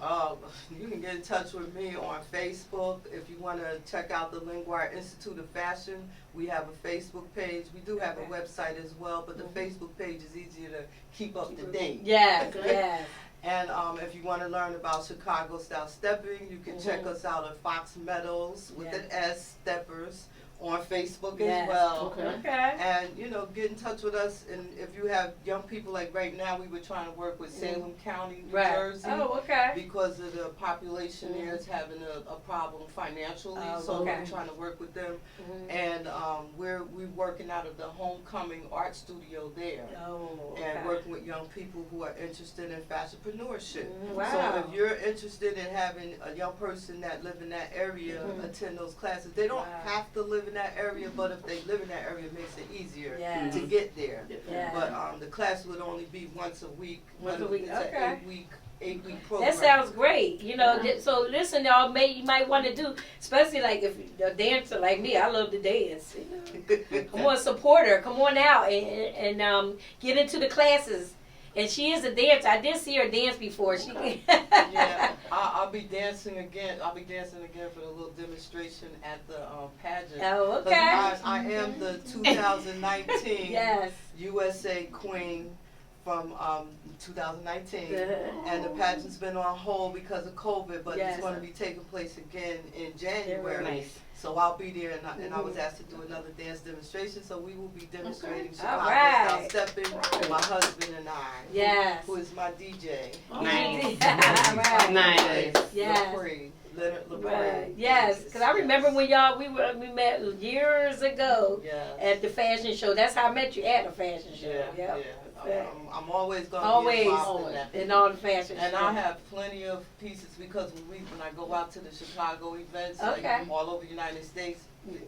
You can get in touch with me on Facebook. If you want to check out the McGuire Institute of Fashion, we have a Facebook page. We do have a website as well, but the Facebook page is easier to keep up to date. Yeah, yeah. And if you want to learn about Chicago style stepping, you can check us out at Fox Meadows with an S, Steppers, on Facebook as well. Okay. And, you know, get in touch with us. And if you have young people, like right now, we were trying to work with Salem County, New Jersey. Oh, okay. Because of the population there is having a problem financially. So we're trying to work with them. And we're working out of the Homecoming Art Studio there. Oh, And working with young people who are interested in fashionpreneurship. Wow. So if you're interested in having a young person that live in that area attend those classes, they don't have to live in that area, but if they live in that area, it makes it easier to get there. Yeah. But the class would only be once a week. Once a week, It's okay. an 8-week program. That sounds great. You know, so listen, y'all, you might want to do, especially like if you're a dancer like me, I love to dance. You know? Come on, support her. Come on out and get into the classes. And she is a dancer. I did see her dance before. She Yeah, I'll be dancing again. I'll be dancing again for the little demonstration at the pageant. Oh, 'Cause okay. I am the 2019 Yes. USA Queen from 2019, and the pageant's been on hold because of COVID, but it's going to be taking place again in January. Nice. So I'll be there, and I was asked to do another dance demonstration. So we will be demonstrating Chicago Alright. style stepping. My husband and I, Yes. who is my DJ. Nice. Right. Nice. Yes. Leonard LePree. Right. Yes, because I remember when we met years ago at the fashion show. That's how I met you, at the fashion show. Yeah. I'm always going to be involved in that. In all the fashion And shows. I have plenty of pieces because when I go out to the Chicago events, like all over the United States,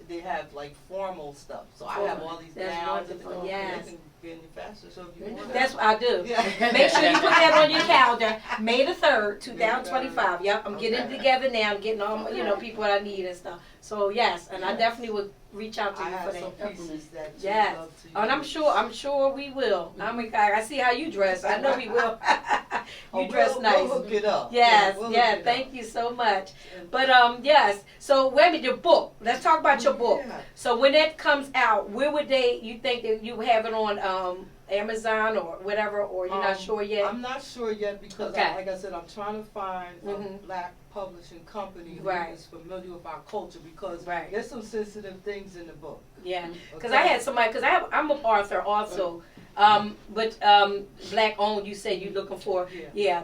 they have like formal stuff. So I have all these gowns and wonderful. you Yes. can get any faster. So if you want That's what I do. Yeah. Make sure you put that on your calendar. May the 3rd, 2025. Yep, I'm getting it together now. I'm getting all people I need and stuff. So yes, and I definitely would reach out to I you have for some that. pieces that you Yes. love to use. And I'm sure we will. I see how you dress. I know we will. You dress nice. We'll hook it up. Yes, We'll yes. hook it Thank up. you so much. But yes. So wait a minute, your book. Let's talk about your book. Yeah. So when that comes out, where would you think that you have it on Amazon or whatever, or you're not sure yet? I'm not sure yet because, like I said, I'm trying to find a black publishing company who is familiar with our culture because there's some sensitive things in the book. Yeah, because I had somebody, I'm an author also, but black owned. You said you're looking for,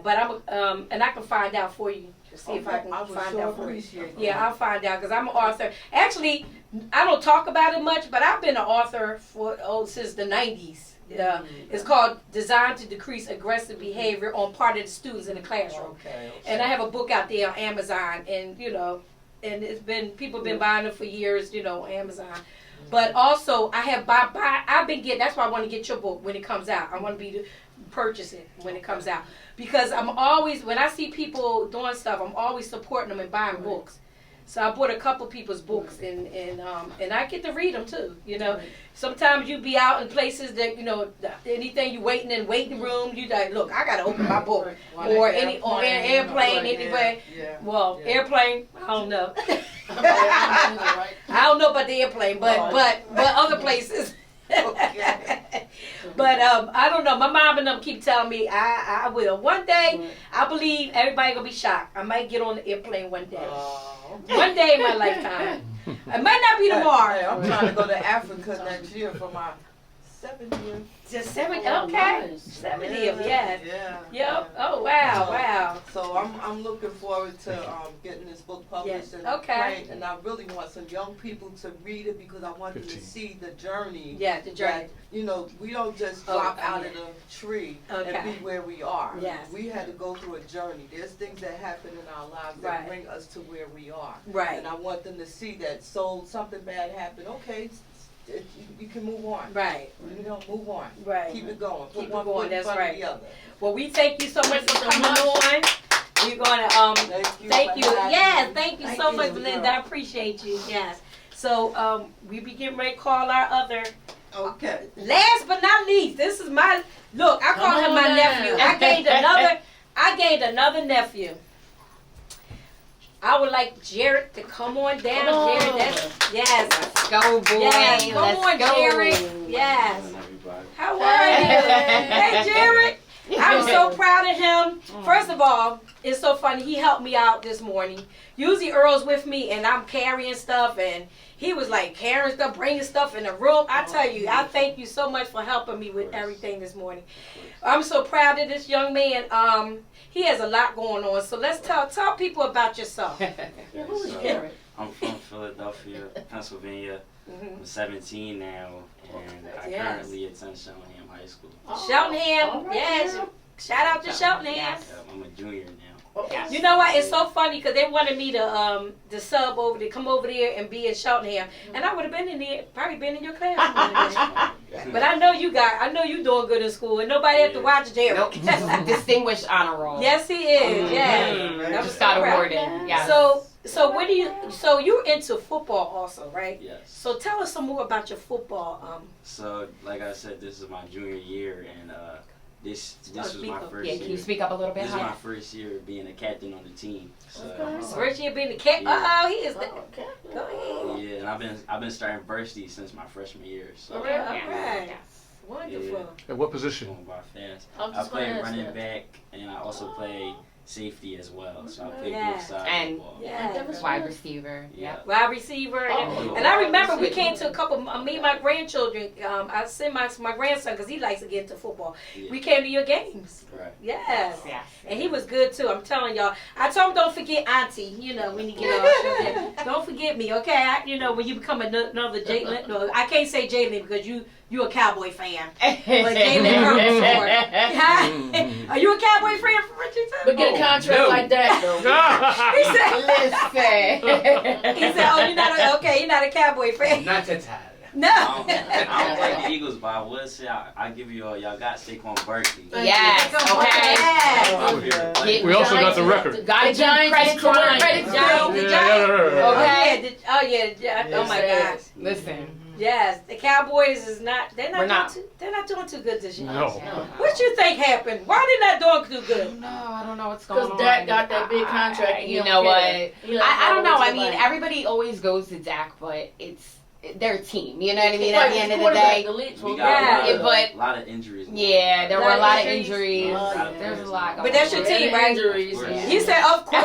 but I'm and I can find out for you. See if I can find out for you. Yeah, I'll find out because I'm an author. Actually, I don't talk about it much, but I've been an author since the 90s. It's called Designed to Decrease Aggressive Behavior on Part of the Students in the Classroom. And I have a book out there on Amazon, and and people have been buying it for years, on Amazon. But also, I've been getting. That's why I want to get your book when it comes out. I want to purchase it when it comes out because I'm always, when I see people doing stuff, I'm always supporting them and buying books. So I bought a couple people's books and I get to read them too. Sometimes you be out in places that anything you waiting in waiting rooms, you like, look, I gotta open my book or airplane anyway. Well, airplane, I don't know. I don't know about the airplane, but other places. But I don't know. My mom and them keep telling me I will. One day, I believe everybody gonna be shocked. I might get on the airplane one day. One day in my lifetime. It might not be tomorrow. I'm trying to go to Africa next year for my 70th. Just 70. Oh, Okay. nice. 70th. Yes. Yeah. Yep. Oh wow. Wow. So I'm looking forward to getting this book published Yes. and Okay. print, and I really want some young people to read it because I want them to 15. see the journey. Yeah. The journey. That, you know, we don't just Oh, drop out yeah. of the tree Okay. and be where we are. Yes. We had to go through a journey. There's things that happen in our lives that Right. bring us to where we are. Right. And I want them to see that. So something bad happened. Okay, you can move on. Right. You know, move on. Right. Keep it going. Put Keep it one going, foot in that's front right. of the other. Well, we thank you so much for Thank you coming so on. We're gonna thank you. for having Yes, me. thank you Thank so you, much, Belinda. girl. I appreciate you. Yes. So we be getting ready to call our other. Okay. Last but not least, this is my look. I call Come him on my now. nephew. I gained another nephew. I would like Jared to come on down. Come on. Jared, yes. Let's go, boy. Yes, come Let's on, go. Jared. Yes. Everybody. How are you? Hey, Jared. I'm so proud of him. First of all, it's so funny. He helped me out this morning. Usually Earl's with me and I'm carrying stuff, and he was like carrying stuff, bringing stuff in the room. I tell you, I thank you so much for helping me with everything this morning. I'm so proud of this young man. He has a lot going on. So let's tell people about yourself. Yeah, who is So, Jared? I'm from Philadelphia, Pennsylvania. Mhm. I'm 17 now, and I Yes. currently attend Shellingham High School. Cheltenham, all right, yes. yeah. Shout out to Cheltenham. Yes. I'm a junior now. You know what? It's so funny because they wanted me to sub over, to come over there and be in Cheltenham, and I would have been in there, probably been in your class. But I know you doing good in school, and nobody have to watch Jared. Nope. Distinguished honor roll. Yes, he is. Yes. Mhm. I'm Just so got proud. awarded. Yeah. So what do you? So you're into football also, right? Yes. So tell us some more about your football. So, like I said, this is my junior year, and this was speak my up. first Yeah, year. can you speak up a little bit This is my higher? first year being a captain on the team. So, Okay. First year being the cat. Yeah. He is. The, Okay. go ahead. yeah, and I've been starting varsity since my freshman year. So, All right. Yes. Wonderful. At what position? going by fast. I was I just play gonna ask running that. back, and I also play safety as well. So I play Yeah. both sides And- of the ball. Yeah. Wide receiver. Yeah. Wide receiver. Oh. And I remember we came to a couple, me and my grandchildren, I sent my grandson, because he likes to get into football. Yeah. We came to your games. Right. Yes. Yes. And he was good too. I'm telling y'all. I told him don't forget Auntie. You know when you get off. Don't forget me, okay? When you become another Jalen. No, I can't say Jalen because you a Cowboy fan. But Jalen Hurts. Are you a Cowboy fan, Richie? But get a contract no. like that, though. He said. Listen. He said, "Oh, you're not a Cowboy fan." Not at all. No. I don't like the Eagles, but I would say I give you y'all got Saquon Barkley. Yes. Okay. Yes. We also got the record. Gotta give Giants credit is to where crying. credit's Giants. due. Yeah. Okay. Oh yeah. Oh my gosh. Listen. Yes, the Cowboys is not. They're We're not. not doing too good this year. No. What you think happened? Why they not doing too good? No, I don't know what's going on. Because Dak got that big contract. and he You don't know care. what? He like, I don't know. what I you mean, like. everybody always goes to Dak, but it's their team. You know what I mean? Right, At the end of the quarterback, day. the lead We was got Yeah, a but- lot of injuries. Yeah, there were a lot of injuries. Oh, yeah. There's a lot going But that's your on. team, right? Injuries. Yeah. He said, "Of course."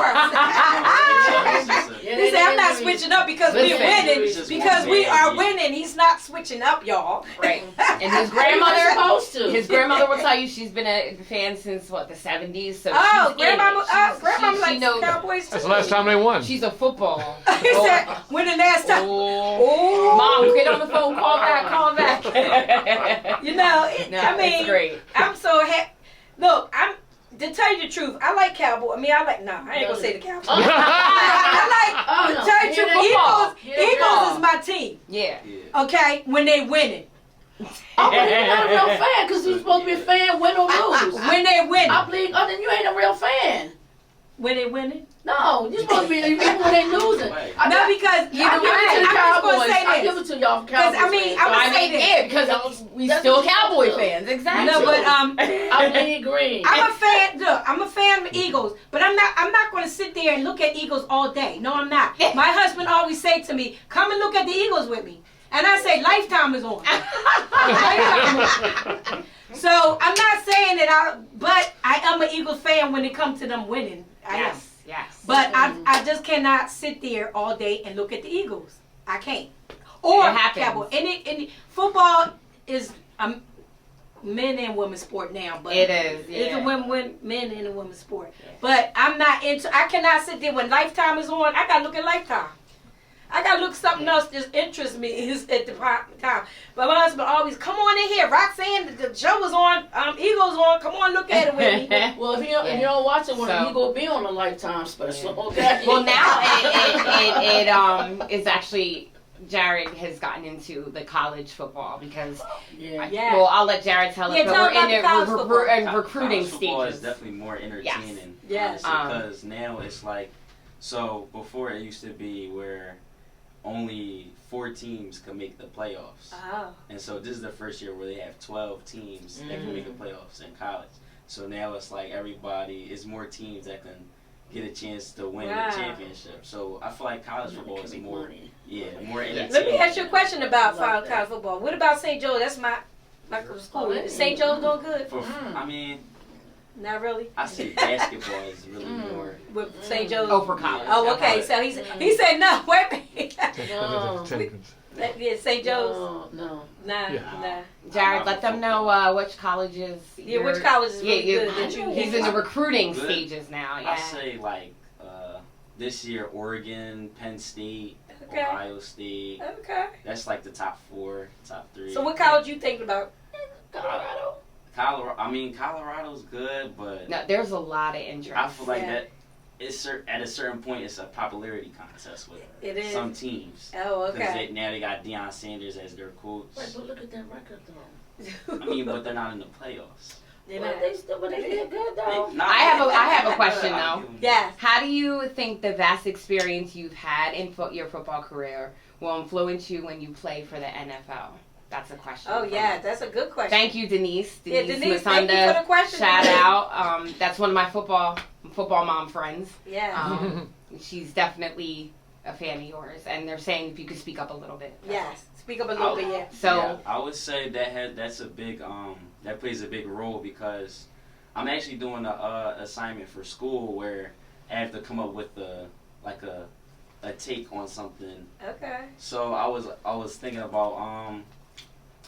Yeah, He they said, "I'm not injuries. switching up because we're Listen. winning. It's Because just we one are bad winning. He's not switching up, y'all." Right. And his You're grandmother, supposed to. his grandmother will tell you she's been a fan since what, the 70s. So Oh, she's in it. grandmama She likes the knows. Cowboys too. That's the last time they won. She's a football. He said, "When the last time." Oh. Oh, Mom, get on the phone. Call back. You know, No, I mean, it's great. I'm so happy. Look, to tell you the truth, I like Cowboy. I ain't gonna say the Cowboys. I like, to tell you the Here truth, they go. Eagles is my team. Yeah. Yeah. Okay, when they winning. Oh, but you're not a real fan because you're supposed to be a fan, win or lose. When they winning. I believe, then you ain't a real fan. When they winning. No, you're supposed to be even when they losing. Right. No, because I give it to the I'm just Cowboys. gonna say I give this. it to y'all for 'Cause, Cowboys. I mean, fans. I'm gonna I say mean, this. yeah, because we That's still what you Cowboy do. fans. Exactly. No, but I bleed green. I'm a fan. Look, I'm a fan of Eagles, but I'm not going to sit there and look at Eagles all day. No, I'm not. My husband always say to me, "Come and look at the Eagles with me," and I say, "Lifetime is on." Lifetime is on. So I'm not saying that but I am an Eagles fan when it comes to them winning. I am. Yes. Yes. But I just cannot sit there all day and look at the Eagles. I can't. Or It happens. Cowboy. And football, is men and women's sport now, but It is. it's Yeah. a men and a women's sport. But I'm not into. I cannot sit there when Lifetime is on. I gotta look at Lifetime. I gotta look something else that interests me is at the time. But my husband always, come on in here, Roxanne. The show was on. Eagles on. Come on, look at it with me. Well, if you don't watch it, So- he gonna be on a Lifetime special. Okay. Well, now it is actually. Jared has gotten into the college football because, Yeah. Yeah. well, I'll let Jared tell it, Yeah, but tell we're about in the college football. recruiting College football stages. is definitely more entertaining. Yes. Because now it's like, so before it used to be where only 4 teams could make the playoffs. Oh. And so this is the first year where they have 12 teams that can make the playoffs in college. So now it's like everybody, it's more teams that can get a chance to win Wow. the championship. So I feel like college football is more, more entertaining. Let me ask you a question about college football. What about St. Joe? That's my school. Is St. Joe's doing good? I mean, Not really. I say basketball is really more. With St. Joe's. Oh, for college. Oh, okay. So he said no. Wait a minute. No. Yeah, St. Joe's. No. Nah, Yeah. nah. Jared, let them know which colleges. Yeah, which college is really good that you. He's in the recruiting Good. stages now. Yeah. I say like this year, Oregon, Penn State, Okay. Ohio State. Okay. That's like the top 4, top 3. So what college you thinking about? Colorado. Colorado's good, but No, there's a lot of interest. I feel like Yeah. that it's at a certain point it's a popularity contest with It is. some teams. Oh, Because okay. now they got Deion Sanders as their coach. Wait, but look at that record though. I mean, but they're not in the playoffs. They're Well, not. they did good though. I have a question, though. Yes. How do you think the vast experience you've had in your football career will influence you when you play for the NFL? That's a question. Oh yeah, that's a good question. Thank you, Denise. Yeah, Denise, thank you Masunda, for the question. shout out. That's one of my football mom friends. Yeah. She's definitely a fan of yours, and they're saying if you could speak up a little bit. Yes. Speak up a little bit. Yeah. So yeah, I would say that's a big that plays a big role because I'm actually doing a assignment for school where I have to come up with a take on something. Okay. So I was thinking about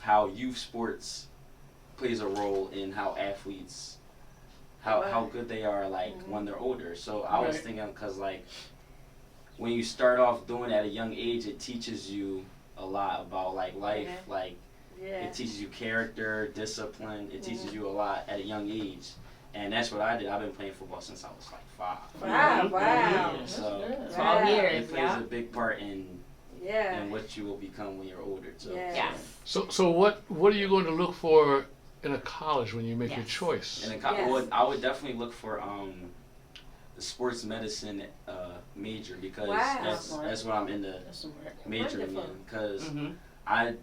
how youth sports plays a role in how athletes how good they are like when they're older. So I was thinking because like when you start off doing it at a young age, it teaches you a lot about like life, like it teaches you character, discipline. It teaches you a lot at a young age, and that's what I did. I've been playing football since I was like 5. Wow. Wow. So 12 years. it plays a big part in Yeah. what you will become when you're older. So. Yeah. yes. So what are you going to look for in a college when you make your choice? And Yes. I would definitely look for the sports medicine major because that's what I'm into majoring in because I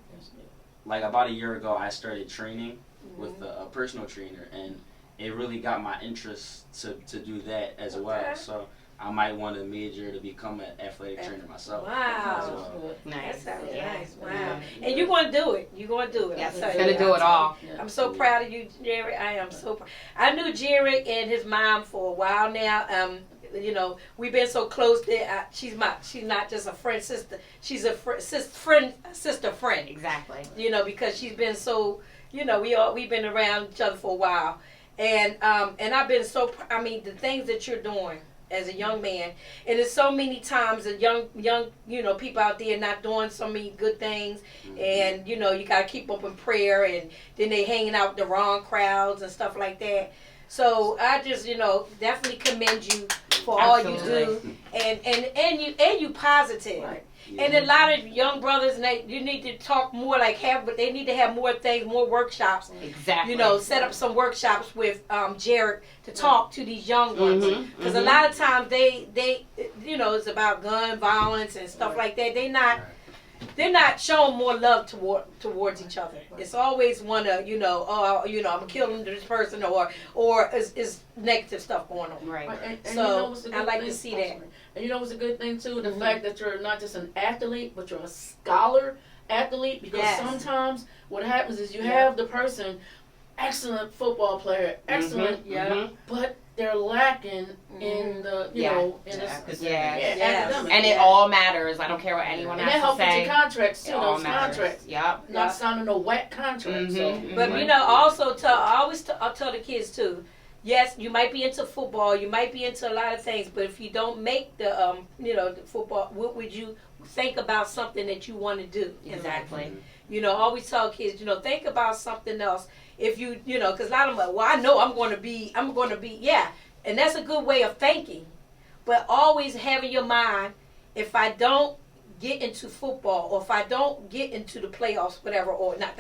like about a year ago I started training with a personal trainer and it really got my interest to do that as well. So I might want to major to become an athletic trainer myself. Wow. as well. Nice. That sounds Yeah. nice. Wow. And you're going to do it. You're going to do it. Yes, I'll tell it's you gonna that. do it all. I'm so proud of you, Jared. I am so proud. I knew Jared and his mom for a while now. You know, we've been so close that she's not just a friend, sister. She's a sister friend. Exactly. You know, because she's been so, you know, we've been around each other for a while. And I've been so, I mean, the things that you're doing as a young man, and there's so many times that young, you know, people out there not doing so many good things, and you know, you gotta keep up in prayer, and then they hanging out with the wrong crowds and stuff like that. So I just, you know, definitely commend you for all you do, and you positive. Right. And a lot of young brothers, you need to talk more, but they need to have more things, more workshops. Exactly. You know, set up some workshops with Jared to talk to these young ones. Because a lot of times they, you know, it's about gun violence and stuff like that. They're not showing more love towards each other. It's always one of, you know, I'm killing this person or is negative stuff going on. Right. And So, you know what's a good I like thing? to see that. And you know what's a good thing too? The fact that you're not just an athlete, but you're a scholar athlete. Because sometimes what happens is you have the person, excellent football player, excellent, but they're lacking in the, you know, in the academics. And it all matters. I don't care what anyone and has that to say. helps with your contracts too. It all Those matters. contracts. Yep. Not signing a wet contract. So. But you know, also I always tell the kids too. Yes, you might be into football, you might be into a lot of things, but if you don't make the the football, what would you think about something that you want to do? Exactly. You know, always tell kids, think about something else. If you because a lot of them, well, I know I'm going to be, yeah, and that's a good way of thinking. But always having your mind, if I don't get into football, or if I don't get into the playoffs, whatever, or not,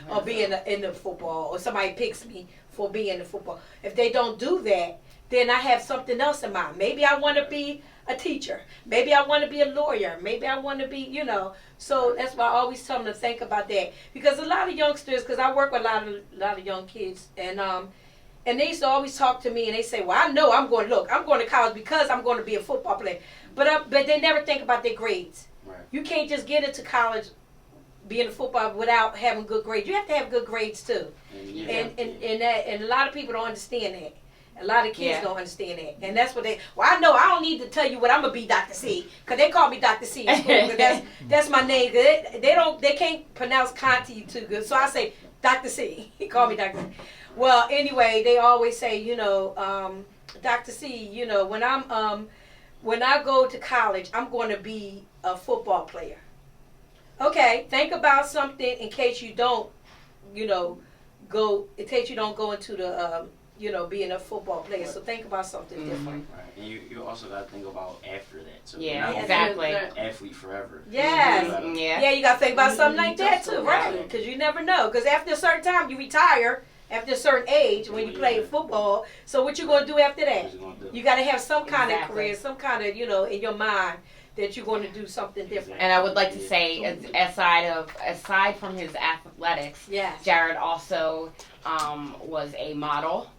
or be in the football, or somebody picks me for being in the football. If they don't do that, then I have something else in mind. Maybe I want to be a teacher. Maybe I want to be a lawyer. Maybe I want to be, So that's why I always tell them to think about that. Because a lot of youngsters, because I work with a lot of young kids, and they used to always talk to me, and they say, well, I know I'm going to college because I'm going to be a football player. But they never think about their grades. Right. You can't just get into college being a football without having good grades. You have to have good grades too. And a lot of people don't understand that. A lot of kids don't understand that. And that's what I know I don't need to tell you what I'm going to be, Dr. C, because they call me Dr. C in school, because that's my name. They can't pronounce Contee too good. So I say Dr. C. He called me Dr. C. Well, anyway, they always say, Dr. C, when I go to college, I'm going to be a football player. Okay, think about something in case you don't, in case you don't go into the, being a football player. So think about something different. Right. And you also got to think about after that. So exactly. Athlete forever. Yes. Yeah, you got to think about something like that too, right? Because you never know. Because after a certain time, you retire. After a certain age, when you play football, so what you going to do after that? You got to have some kind of career, some kind of, in your mind that you're going to do something different. And I would like to say, aside from his athletics, Jared also was a model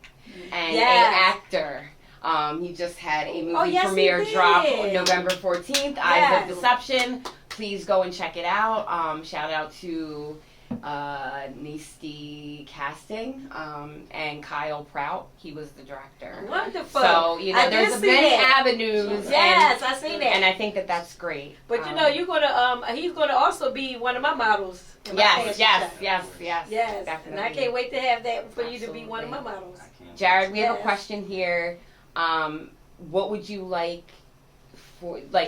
and an actor. He just had a movie premiere drop on November 14th, Eyes of Deception. Please go and check it out. Shout out to Nasty Casting and Kyle Prout. He was the director. Wonderful. So there's many avenues. Yes, I see that, and I think that's great. But you're gonna he's gonna also be one of my models. Yes. Definitely. And I can't wait to have that for you to be one of my models. Jared, we have a question here. What would you like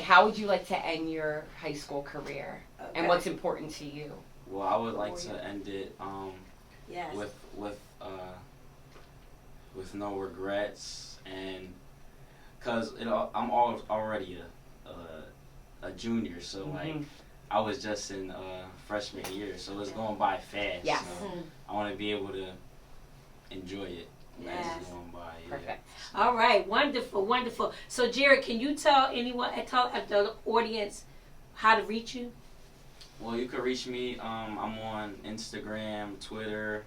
how would you like to end your high school career, and what's important to you? Well, I would like to end it with no regrets, and because I'm already a junior, so I was just in freshman year, so it's going by fast. Yes. So I want to be able to enjoy it. Yes. As it's going by. Perfect. All right. Wonderful. So Jared, can you tell the audience how to reach you? Well, you can reach me. I'm on Instagram, Twitter.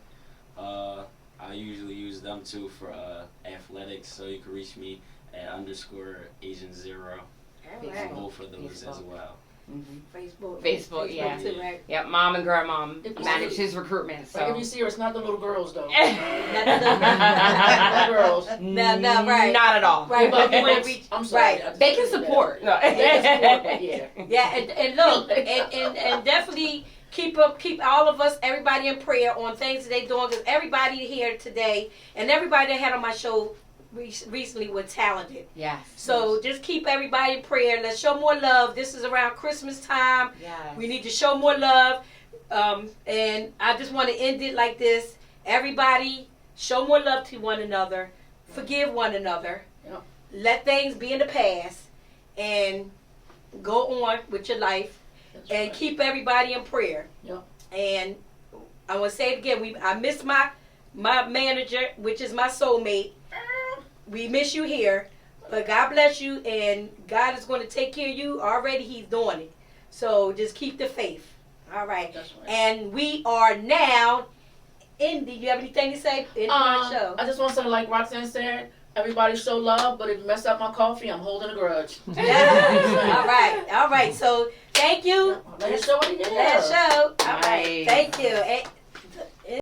I usually use them too for athletics. So you can reach me at _Asian0. Right. Both of those as well. Facebook, yeah. Too, right? Yep, mom and grandmom manage his recruitment. So if you see her, it's not the little girls though. Not the girls. No, right. Not at all. Right, but you want to reach. I'm sorry. Right. They can support. No. They can support, but Yeah, and look, and definitely keep all of us, everybody in prayer on things that they doing, because everybody here today and everybody that had on my show recently were talented. Yes. So just keep everybody in prayer. Let's show more love. This is around Christmas time. Yes. We need to show more love. And I just want to end it like this. Everybody, show more love to one another. Forgive one another. Yep. Let things be in the past. And go on with your life. That's and right. Keep everybody in prayer. Yep. And I want to say it again. I miss my manager, which is my soulmate. We miss you here, but God bless you, and God is going to take care of you. Already He's doing it. So just keep the faith. All right. That's right. And we are now ending. You have anything to say in our show? I just want to say, like Roxanne said, everybody show love, but if you mess up my coffee, I'm holding a grudge. Yeah. All right. So thank you. Let us show what he did. Let us show. All right. Nice. Thank you.